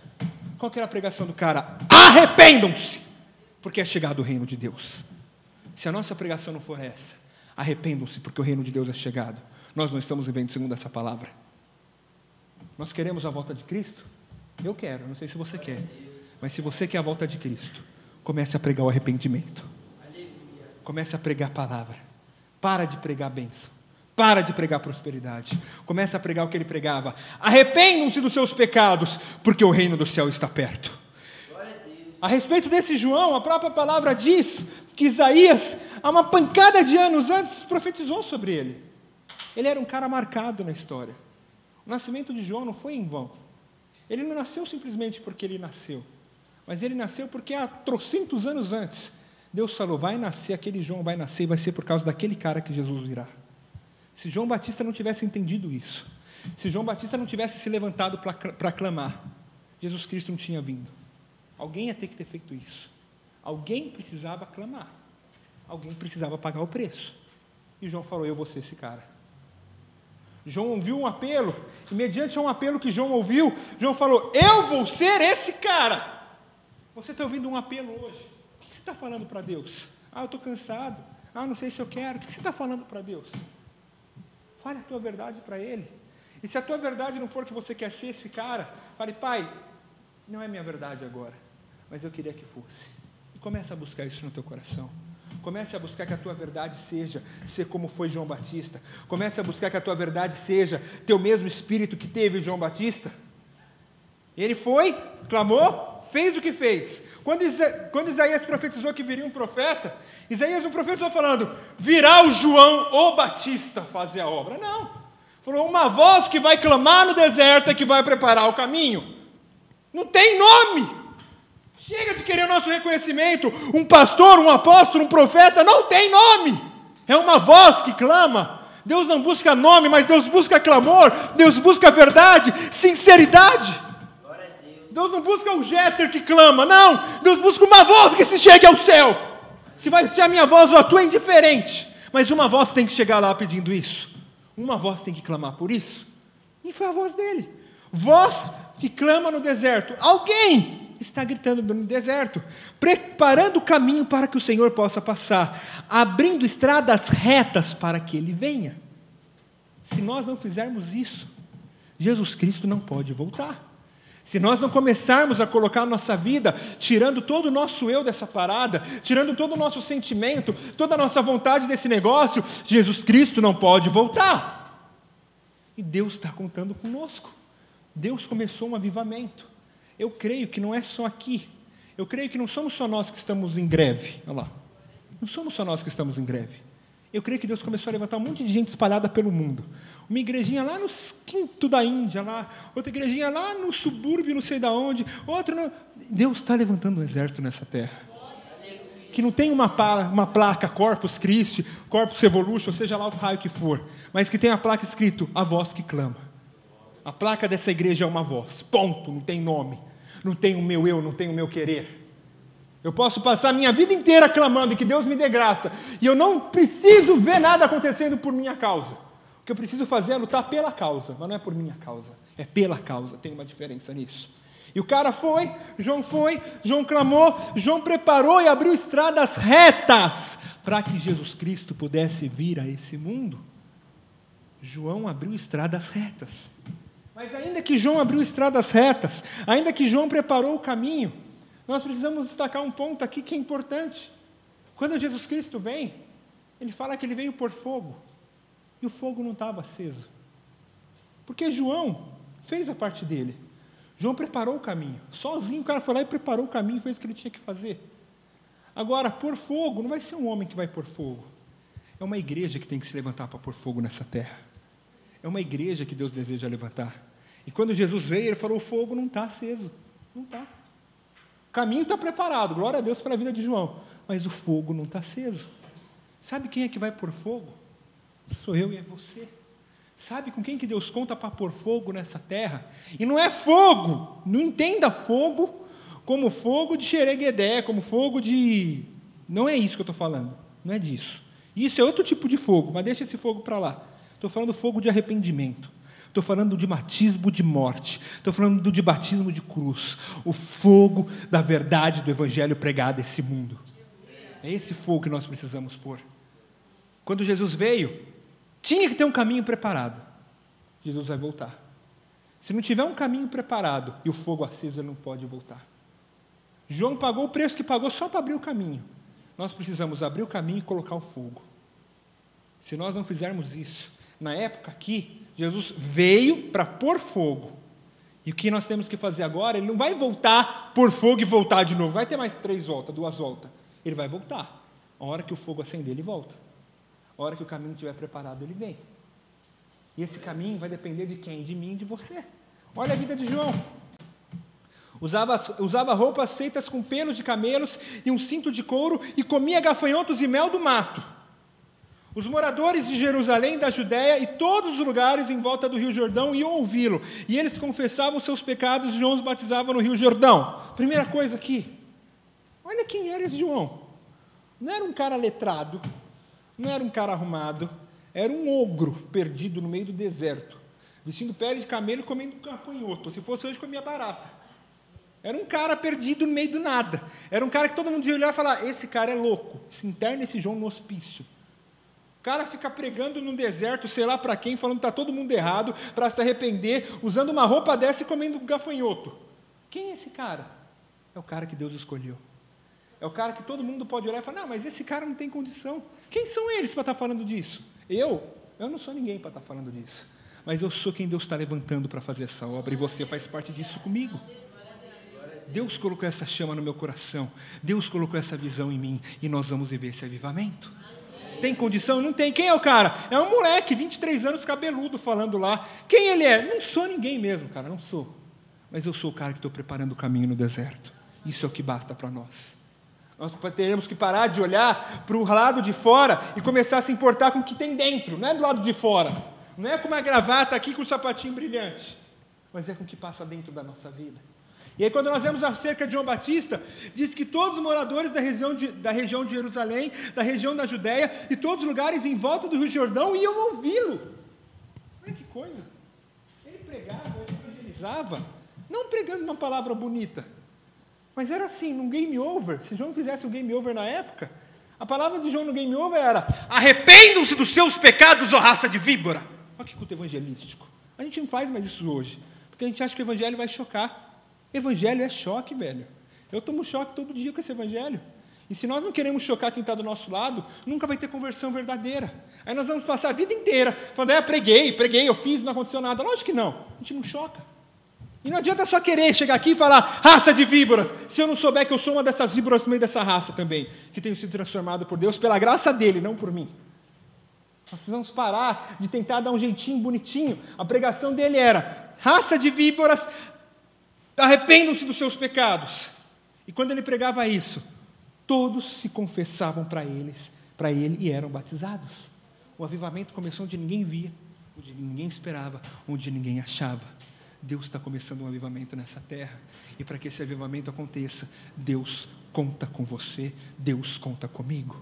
Qual que era a pregação do cara? Arrependam-se, porque é chegado o reino de Deus. Se a nossa pregação não for essa, arrependam-se, porque o reino de Deus é chegado. Nós não estamos vivendo segundo essa palavra. Nós queremos a volta de Cristo? Eu quero, não sei se você quer. Mas se você quer a volta de Cristo, comece a pregar o arrependimento. Comece a pregar a palavra. Para de pregar a bênção. Para de pregar prosperidade. Começa a pregar o que ele pregava. Arrependam-se dos seus pecados, porque o reino do céu está perto. A respeito desse João, a própria palavra diz que Isaías, há uma pancada de anos antes, profetizou sobre ele. Ele era um cara marcado na história. O nascimento de João não foi em vão. Ele não nasceu simplesmente porque ele nasceu, mas ele nasceu porque há trocentos anos antes, Deus falou, vai nascer, aquele João vai nascer, e vai ser por causa daquele cara que Jesus virá. Se João Batista não tivesse entendido isso, se João Batista não tivesse se levantado para clamar, Jesus Cristo não tinha vindo. Alguém ia ter que ter feito isso. Alguém precisava clamar. Alguém precisava pagar o preço. E João falou, eu vou ser esse cara. João ouviu um apelo, e mediante um apelo que João ouviu, João falou, eu vou ser esse cara. Você está ouvindo um apelo hoje. O que você está falando para Deus? Eu estou cansado. Não sei se eu quero. O que você está falando para Deus? Fale a tua verdade para Ele. E se a tua verdade não for que você quer ser esse cara, fale, Pai, não é minha verdade agora, mas eu queria que fosse. E comece a buscar isso no teu coração. Comece a buscar que a tua verdade seja ser como foi João Batista. Comece a buscar que a tua verdade seja ter o mesmo espírito que teve João Batista. Ele foi, clamou, fez o que fez. Quando Isaías profetizou que viria um profeta, Isaías não profetizou falando, virá o João o Batista fazer a obra. Não. Falou, uma voz que vai clamar no deserto é que vai preparar o caminho. Não tem nome. Chega de querer o nosso reconhecimento. Um pastor, um apóstolo, um profeta, não tem nome. É uma voz que clama. Deus não busca nome, mas Deus busca clamor. Deus busca verdade, sinceridade. Deus não busca o Jéter que clama, não. Deus busca uma voz que se chegue ao céu. Se vai ser a minha voz ou a tua, é indiferente. Mas uma voz tem que chegar lá pedindo isso. Uma voz tem que clamar por isso. E foi a voz dele. Voz que clama no deserto. Alguém está gritando no deserto, preparando o caminho para que o Senhor possa passar, abrindo estradas retas para que Ele venha. Se nós não fizermos isso, Jesus Cristo não pode voltar. Se nós não começarmos a colocar a nossa vida, tirando todo o nosso eu dessa parada, tirando todo o nosso sentimento, toda a nossa vontade desse negócio, Jesus Cristo não pode voltar. E Deus está contando conosco. Deus começou um avivamento. Eu creio que não é só aqui. Eu creio que não somos só nós que estamos em greve. Olha lá. Não somos só nós que estamos em greve. Eu creio que Deus começou a levantar um monte de gente espalhada pelo mundo. Uma igrejinha lá no quinto da Índia, lá, outra igrejinha lá no subúrbio, não sei de onde, outra no... Deus está levantando um exército nessa terra. Que não tem uma placa Corpus Christi, Corpus Evolution, seja lá o raio que for, mas que tem a placa escrito, a voz que clama. A placa dessa igreja é uma voz, ponto, não tem nome, não tem o meu eu, não tem o meu querer. Eu posso passar a minha vida inteira clamando que Deus me dê graça, e eu não preciso ver nada acontecendo por minha causa. O que eu preciso fazer é lutar pela causa, mas não é por minha causa, é pela causa, tem uma diferença nisso. E o cara foi, João clamou, João preparou e abriu estradas retas para que Jesus Cristo pudesse vir a esse mundo. João abriu estradas retas. Mas ainda que João abriu estradas retas, ainda que João preparou o caminho, nós precisamos destacar um ponto aqui que é importante. Quando Jesus Cristo vem, ele fala que ele veio por fogo, e o fogo não estava aceso. Porque João fez a parte dele. João preparou o caminho. Sozinho o cara foi lá e preparou o caminho, fez o que ele tinha que fazer. Agora, por fogo, não vai ser um homem que vai pôr fogo. É uma igreja que tem que se levantar para pôr fogo nessa terra. É uma igreja que Deus deseja levantar. E quando Jesus veio, ele falou, o fogo não está aceso. Não está. O caminho está preparado, glória a Deus pela vida de João. Mas o fogo não está aceso. Sabe quem é que vai pôr fogo? Sou eu e é você. Sabe com quem que Deus conta para pôr fogo nessa terra? E não é fogo, não entenda fogo como fogo de xereguedé, como fogo de... Não é isso que eu estou falando, não é disso. Isso é outro tipo de fogo, mas deixa esse fogo para lá. Estou falando fogo de arrependimento. Estou falando de batismo de morte. Estou falando de batismo de cruz. O fogo da verdade do Evangelho pregado a esse mundo. É esse fogo que nós precisamos pôr. Quando Jesus veio, tinha que ter um caminho preparado. Jesus vai voltar. Se não tiver um caminho preparado e o fogo aceso, ele não pode voltar. João pagou o preço que pagou só para abrir o caminho. Nós precisamos abrir o caminho e colocar o fogo. Se nós não fizermos isso, Na época aqui, Jesus veio para pôr fogo. E o que nós temos que fazer agora, ele não vai voltar, pôr fogo e voltar de novo. Vai ter mais 3 voltas, 2 voltas. Ele vai voltar. A hora que o fogo acender, ele volta. A hora que o caminho estiver preparado, ele vem. E esse caminho vai depender de quem? De mim e de você. Olha a vida de João. Usava roupas feitas com pelos de camelos e um cinto de couro e comia gafanhotos e mel do mato. Os moradores de Jerusalém, da Judéia e todos os lugares em volta do Rio Jordão iam ouvi-lo. E eles confessavam seus pecados e João os batizava no Rio Jordão. Primeira coisa aqui. Olha quem era esse João. Não era um cara letrado. Não era um cara arrumado. Era um ogro perdido no meio do deserto. Vestindo pele de camelo e comendo gafanhoto. Se fosse hoje, comia barata. Era um cara perdido no meio do nada. Era um cara que todo mundo ia olhar e falar, esse cara é louco. Se interna esse João no hospício. O cara fica pregando num deserto, sei lá para quem, falando que está todo mundo errado, para se arrepender, usando uma roupa dessa e comendo gafanhoto. Quem é esse cara? É o cara que Deus escolheu. É o cara que todo mundo pode olhar e falar, não, mas esse cara não tem condição. Quem são eles para estar falando disso? Eu não sou ninguém para estar falando disso. Mas eu sou quem Deus está levantando para fazer essa obra, e você faz parte disso comigo. Deus colocou essa chama no meu coração, Deus colocou essa visão em mim, e nós vamos viver esse avivamento. Tem condição? Não tem. Quem é o cara? É um moleque, 23 anos, cabeludo, falando lá. Quem ele é? Não sou ninguém mesmo, cara, não sou. Mas eu sou o cara que estou preparando o caminho no deserto. Isso é o que basta para nós. Nós teremos que parar de olhar para o lado de fora e começar a se importar com o que tem dentro, não é do lado de fora. Não é com uma gravata aqui com um sapatinho brilhante, mas é com o que passa dentro da nossa vida. E aí, quando nós vemos acerca de João Batista, diz que todos os moradores da região de Jerusalém, da região da Judéia e todos os lugares em volta do Rio Jordão iam ouvi-lo. Olha que coisa. Ele pregava, ele evangelizava, não pregando uma palavra bonita, mas era assim, num game over. Se João fizesse um game over na época, a palavra de João no game over era: arrependam-se dos seus pecados, ó raça de víbora. Olha que culto evangelístico. A gente não faz mais isso hoje, porque a gente acha que o evangelho vai chocar. Evangelho é choque, velho. Eu tomo choque todo dia com esse evangelho. E se nós não queremos chocar quem está do nosso lado, nunca vai ter conversão verdadeira. Aí nós vamos passar a vida inteira falando, preguei, eu fiz, não aconteceu nada. Lógico que não. A gente não choca. E não adianta só querer chegar aqui e falar, raça de víboras, se eu não souber que eu sou uma dessas víboras no meio dessa raça também, que tenho sido transformado por Deus, pela graça dele, não por mim. Nós precisamos parar de tentar dar um jeitinho bonitinho. A pregação dele era, raça de víboras, arrependam-se dos seus pecados. E quando ele pregava isso, todos se confessavam para ele e eram batizados. O avivamento começou onde ninguém via, onde ninguém esperava, onde ninguém achava. Deus está começando um avivamento nessa terra. E para que esse avivamento aconteça, Deus conta com você, Deus conta comigo.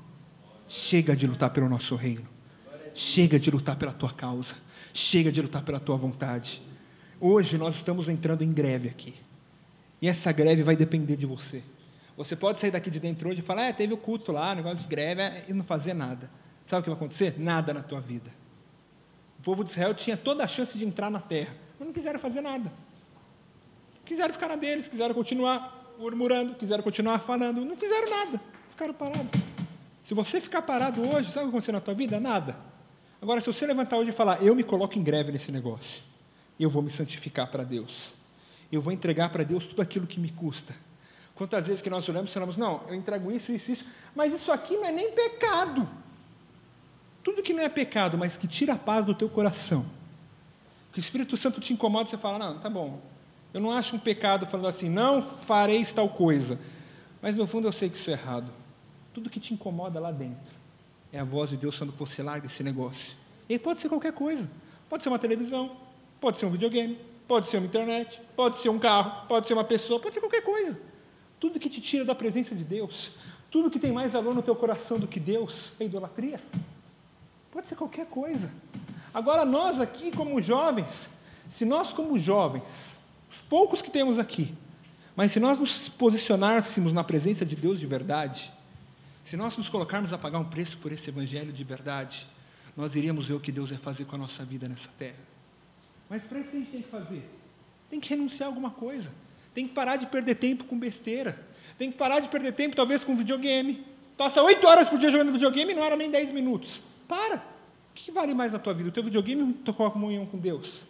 Chega de lutar pelo nosso reino. Chega de lutar pela tua causa. Chega de lutar pela tua vontade. Hoje nós estamos entrando em greve aqui. E essa greve vai depender de você. Você pode sair daqui de dentro hoje e falar, teve o culto lá, negócio de greve, e não fazer nada. Sabe o que vai acontecer? Nada na tua vida. O povo de Israel tinha toda a chance de entrar na terra, mas não quiseram fazer nada. Quiseram ficar na deles, quiseram continuar murmurando, quiseram continuar falando, não fizeram nada, ficaram parados. Se você ficar parado hoje, sabe o que vai acontecer na tua vida? Nada. Agora, se você levantar hoje e falar, eu me coloco em greve nesse negócio, eu vou me santificar para Deus. Eu vou entregar para Deus tudo aquilo que me custa. Quantas vezes que nós olhamos e falamos, não, eu entrego isso, mas isso aqui não é nem pecado. Tudo que não é pecado, mas que tira a paz do teu coração. Que o Espírito Santo te incomoda, você fala, não, tá bom. Eu não acho um pecado falando assim, não fareis tal coisa. Mas no fundo eu sei que isso é errado. Tudo que te incomoda lá dentro é a voz de Deus falando que você larga esse negócio. E aí pode ser qualquer coisa. Pode ser uma televisão, pode ser um videogame, pode ser uma internet, pode ser um carro, pode ser uma pessoa, pode ser qualquer coisa. Tudo que te tira da presença de Deus, tudo que tem mais valor no teu coração do que Deus, é idolatria. Pode ser qualquer coisa. Agora nós aqui como jovens, se nós como jovens, os poucos que temos aqui, mas se nós nos posicionássemos na presença de Deus de verdade, se nós nos colocarmos a pagar um preço por esse evangelho de verdade, nós iríamos ver o que Deus vai fazer com a nossa vida nessa terra. Mas para isso o que a gente tem que fazer? Tem que renunciar a alguma coisa. Tem que parar de perder tempo com besteira. Tem que parar de perder tempo, talvez, com videogame. Passa 8 horas por dia jogando videogame e não era nem 10 minutos. Para. O que vale mais na tua vida? O teu videogame ou a tua comunhão com Deus?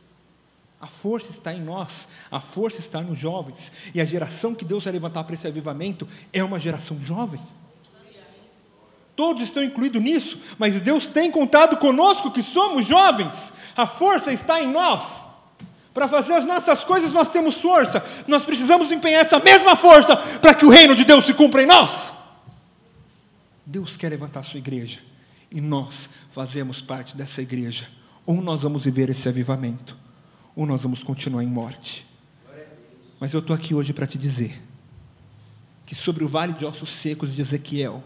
A força está em nós, a força está nos jovens. E a geração que Deus vai levantar para esse avivamento é uma geração jovem. Todos estão incluídos nisso, mas Deus tem contado conosco que somos jovens. A força está em nós. Para fazer as nossas coisas nós temos força. Nós precisamos empenhar essa mesma força para que o reino de Deus se cumpra em nós. Deus quer levantar a sua igreja. E nós fazemos parte dessa igreja. Ou nós vamos viver esse avivamento, ou nós vamos continuar em morte. Mas eu estou aqui hoje para te dizer que sobre o vale de ossos secos de Ezequiel,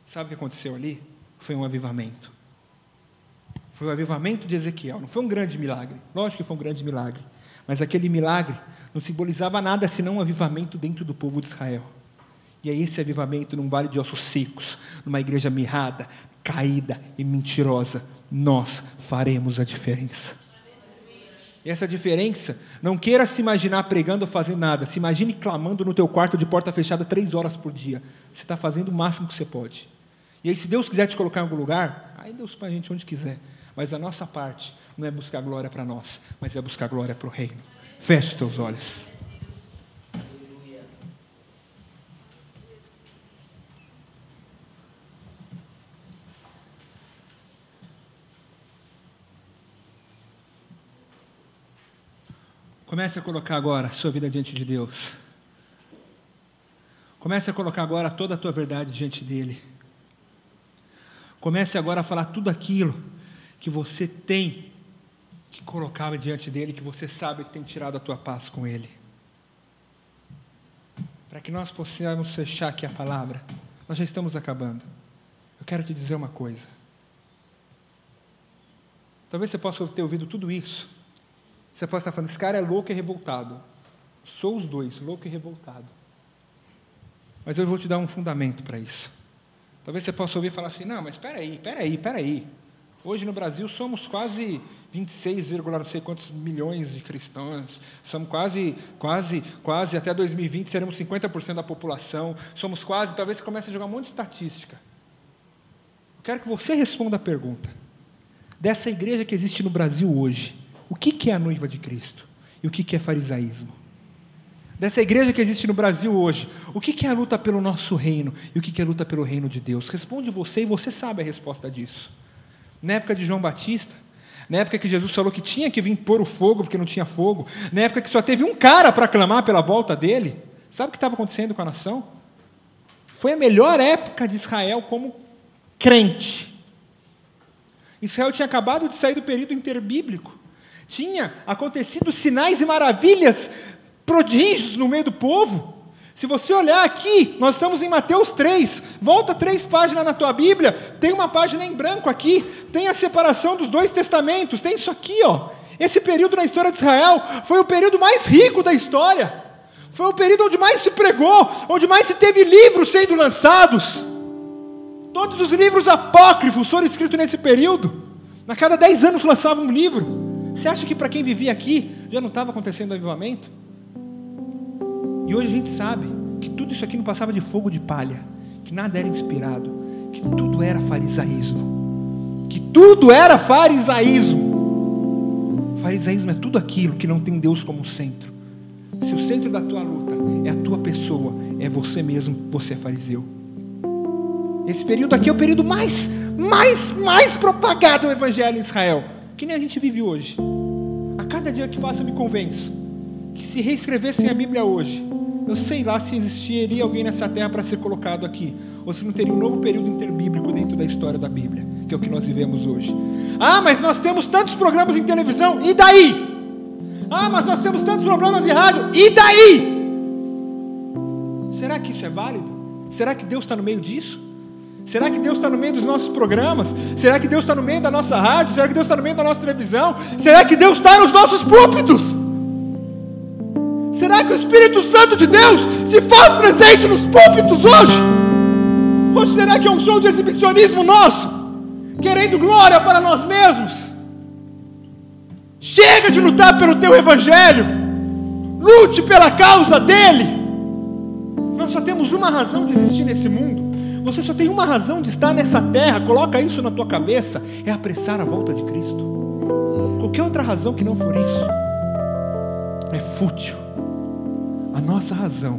sabe o que aconteceu ali? Foi um avivamento. Foi o avivamento de Ezequiel. Não foi um grande milagre. Lógico que foi um grande milagre. Mas aquele milagre não simbolizava nada senão um avivamento dentro do povo de Israel. E é esse avivamento num vale de ossos secos, numa igreja mirrada, caída e mentirosa, nós faremos a diferença. E essa diferença, não queira se imaginar pregando ou fazendo nada. Se imagine clamando no teu quarto de porta fechada 3 horas por dia. Você está fazendo o máximo que você pode. E aí, se Deus quiser te colocar em algum lugar, aí Deus põe a gente onde quiser. Mas a nossa parte não é buscar glória para nós, mas é buscar glória para o reino. Feche os teus olhos. Comece a colocar agora a sua vida diante de Deus. Comece a colocar agora toda a tua verdade diante dEle. Comece agora a falar tudo aquilo que você tem que colocar diante dEle, que você sabe que tem tirado a tua paz com Ele. Para que nós possamos fechar aqui a palavra, nós já estamos acabando. Eu quero te dizer uma coisa. Talvez você possa ter ouvido tudo isso. Você pode estar falando, esse cara é louco e revoltado. Sou os dois, louco e revoltado. Mas eu vou te dar um fundamento para isso. Talvez você possa ouvir e falar assim, não, mas espera aí. Hoje no Brasil somos quase 26, não sei quantos milhões de cristãos. Somos quase, até 2020 seremos 50% da população. Somos quase, talvez você comece a jogar um monte de estatística. Eu quero que você responda a pergunta. Dessa igreja que existe no Brasil hoje, o que é a noiva de Cristo? E o que é farisaísmo? Dessa igreja que existe no Brasil hoje, o que é a luta pelo nosso reino? E o que é a luta pelo reino de Deus? Responde você, e você sabe a resposta disso. Na época de João Batista, na época que Jesus falou que tinha que vir pôr o fogo, porque não tinha fogo, na época que só teve um cara para clamar pela volta dele, sabe o que estava acontecendo com a nação? Foi a melhor época de Israel como crente. Israel tinha acabado de sair do período interbíblico. Tinha acontecido sinais e maravilhas, prodígios no meio do povo. Se você olhar aqui, nós estamos em Mateus 3, volta 3 páginas na tua Bíblia, tem uma página em branco aqui, tem a separação dos 2 testamentos, tem isso aqui, ó. Esse período na história de Israel foi o período mais rico da história, foi o período onde mais se pregou, onde mais se teve livros sendo lançados. Todos os livros apócrifos foram escritos nesse período. A cada 10 anos lançava um livro. Você acha que para quem vivia aqui já não estava acontecendo avivamento? E hoje a gente sabe que tudo isso aqui não passava de fogo de palha, que nada era inspirado, que tudo era farisaísmo. Que tudo era farisaísmo. Farisaísmo é tudo aquilo que não tem Deus como centro. Se o centro da tua luta é a tua pessoa, é você mesmo, você é fariseu. Esse período aqui é o período mais propagado do evangelho em Israel, que nem a gente vive hoje. A cada dia que passa eu me convenço que se reescrevessem a Bíblia hoje, eu sei lá se existiria alguém nessa terra para ser colocado aqui, ou se não teria um novo período interbíblico dentro da história da Bíblia, que é o que nós vivemos hoje. Ah, mas nós temos tantos programas em televisão, e daí? Ah, mas nós temos tantos programas em rádio, e daí? Será que isso é válido? Será que Deus está no meio disso? Será que Deus está no meio dos nossos programas? Será que Deus está no meio da nossa rádio? Será que Deus está no meio da nossa televisão? Será que Deus está nos nossos púlpitos? Será que o Espírito Santo de Deus se faz presente nos púlpitos hoje? Ou será que é um show de exibicionismo nosso? Querendo glória para nós mesmos? Chega de lutar pelo teu evangelho. Lute pela causa dele. Nós só temos uma razão de existir nesse mundo. você só tem uma razão de estar nessa terra, coloca isso na tua cabeça, é apressar a volta de Cristo. Qualquer outra razão que não for isso é fútil. A nossa razão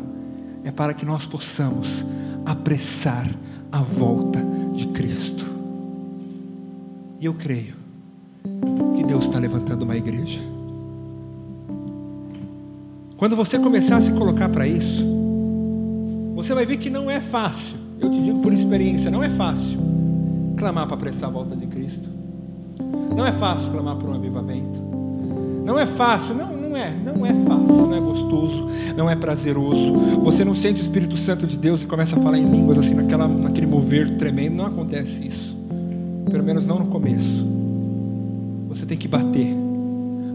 é para que nós possamos apressar a volta de Cristo. E eu creio que Deus está levantando uma igreja. Quando você começar a se colocar para isso, você vai ver que não é fácil. Eu te digo por experiência, não é fácil clamar para apressar a volta de Cristo. Não é fácil clamar por um avivamento. Não é fácil, não é fácil, não é gostoso, não é prazeroso. Você não sente o Espírito Santo de Deus e começa a falar em línguas assim, naquele mover tremendo. Não acontece isso. Pelo menos não no começo. Você tem que bater.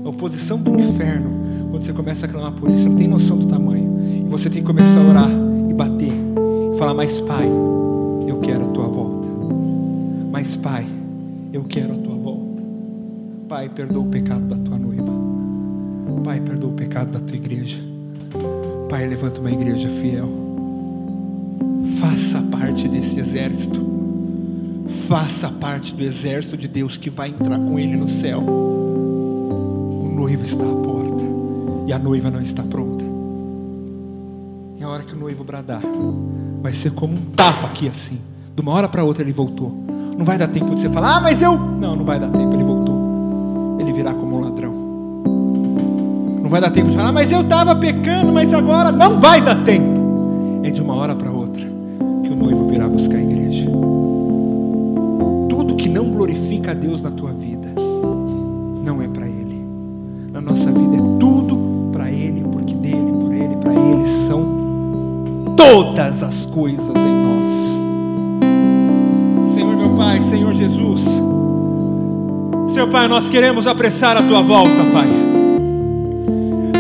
A oposição do inferno, quando você começa a clamar por isso, você não tem noção do tamanho. E você tem que começar a orar e bater. E falar, mas Pai, eu quero a tua volta. Mas Pai, eu quero a tua volta. Pai, perdoa o pecado da tua noiva. Pai, perdoa o pecado da tua igreja. Pai, levanta uma igreja fiel. Faça parte desse exército. Faça parte do exército de Deus que vai entrar com Ele no céu. O noivo está à porta e a noiva não está pronta. E a hora que o noivo bradar, vai ser como um tapa aqui assim. De uma hora para outra ele voltou. Não vai dar tempo de você falar, mas eu... Não vai dar tempo, ele voltou. Ele virá como um ladrão. Não vai dar tempo de falar, mas eu estava pecando, mas agora... Não vai dar tempo. É de uma hora para outra que o noivo virá buscar a igreja. Tudo que não glorifica a Deus na tua vida não é para Ele. Na nossa vida é tudo para Ele, porque dele, por Ele, para Ele são todas as coisas em nós. Senhor meu Pai, Senhor Jesus, Senhor Pai, nós queremos apressar a tua volta, Pai.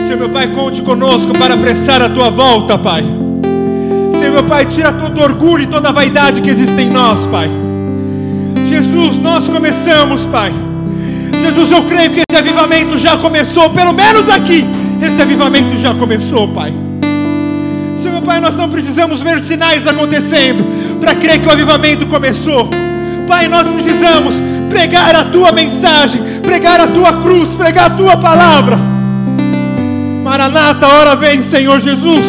Senhor meu Pai, conte conosco para apressar a tua volta, Pai. Senhor meu Pai, tira todo orgulho e toda a vaidade que existe em nós, Pai. Jesus, nós começamos, Pai. Jesus, eu creio que esse avivamento já começou, pelo menos aqui, esse avivamento já começou, Pai. Senhor meu Pai, nós não precisamos ver sinais acontecendo para crer que o avivamento começou. Pai, nós precisamos pregar a tua mensagem, pregar a tua cruz, pregar a tua palavra. Maranata, hora vem, Senhor Jesus.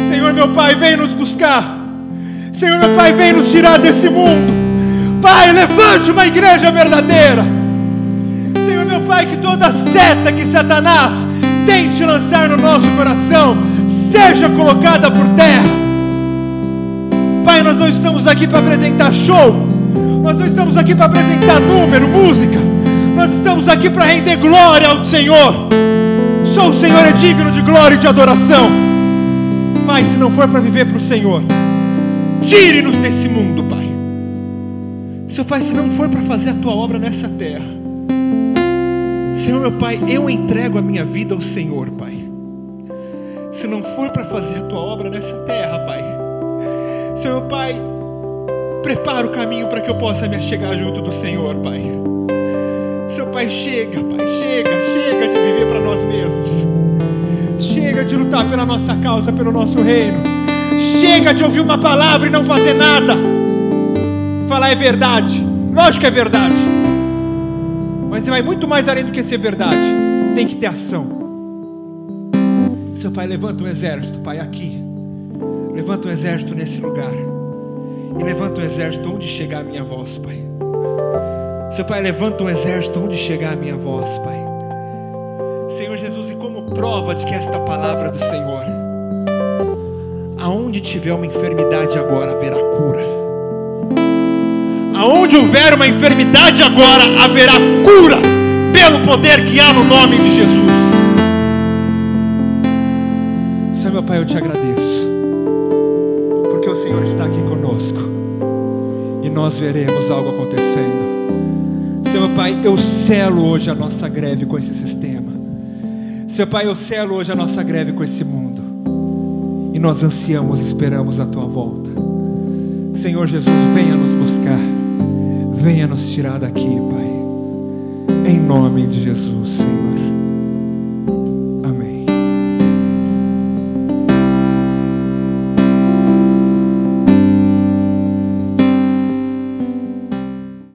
Senhor meu Pai, vem nos buscar. Senhor meu Pai, vem nos tirar desse mundo. Pai, levante uma igreja verdadeira. Senhor meu Pai, que toda seta que Satanás tente lançar no nosso coração seja colocada por terra. Pai, nós não estamos aqui para apresentar show. Nós não estamos aqui para apresentar número, música. Nós estamos aqui para render glória ao Senhor. Só o Senhor é digno de glória e de adoração. Pai, se não for para viver para o Senhor, tire-nos desse mundo, Pai. Seu Pai, se não for para fazer a tua obra nessa terra, Senhor meu Pai, eu entrego a minha vida ao Senhor, Pai. Se não for para fazer a tua obra nessa terra, Pai, Senhor meu Pai, prepara o caminho para que eu possa me achegar junto do Senhor, Pai. Seu Pai, chega, Pai, chega de viver para nós mesmos. Chega de lutar pela nossa causa, pelo nosso reino. Chega de ouvir uma palavra e não fazer nada. Falar é verdade, lógico que é verdade, mas vai muito mais além do que ser verdade. Tem que ter ação. Seu Pai, levanta um exército, Pai, aqui. Levanta um exército nesse lugar. E levanta um exército onde chegar a minha voz, Pai. Seu Pai, levanta um exército onde chegar a minha voz, Pai. Senhor Jesus, e como prova de que esta palavra é do Senhor, aonde tiver uma enfermidade agora, haverá cura. Aonde houver uma enfermidade agora, haverá cura, pelo poder que há no nome de Jesus. Senhor meu Pai, eu te agradeço, porque o Senhor está aqui conosco, e nós veremos algo acontecendo. Senhor meu Pai, eu selo hoje a nossa greve com esse sistema. Senhor Pai, eu selo hoje a nossa greve com esse mundo, e nós ansiamos, esperamos a tua volta. Senhor Jesus, venha nos buscar, venha nos tirar daqui, Pai, em nome de Jesus, Senhor.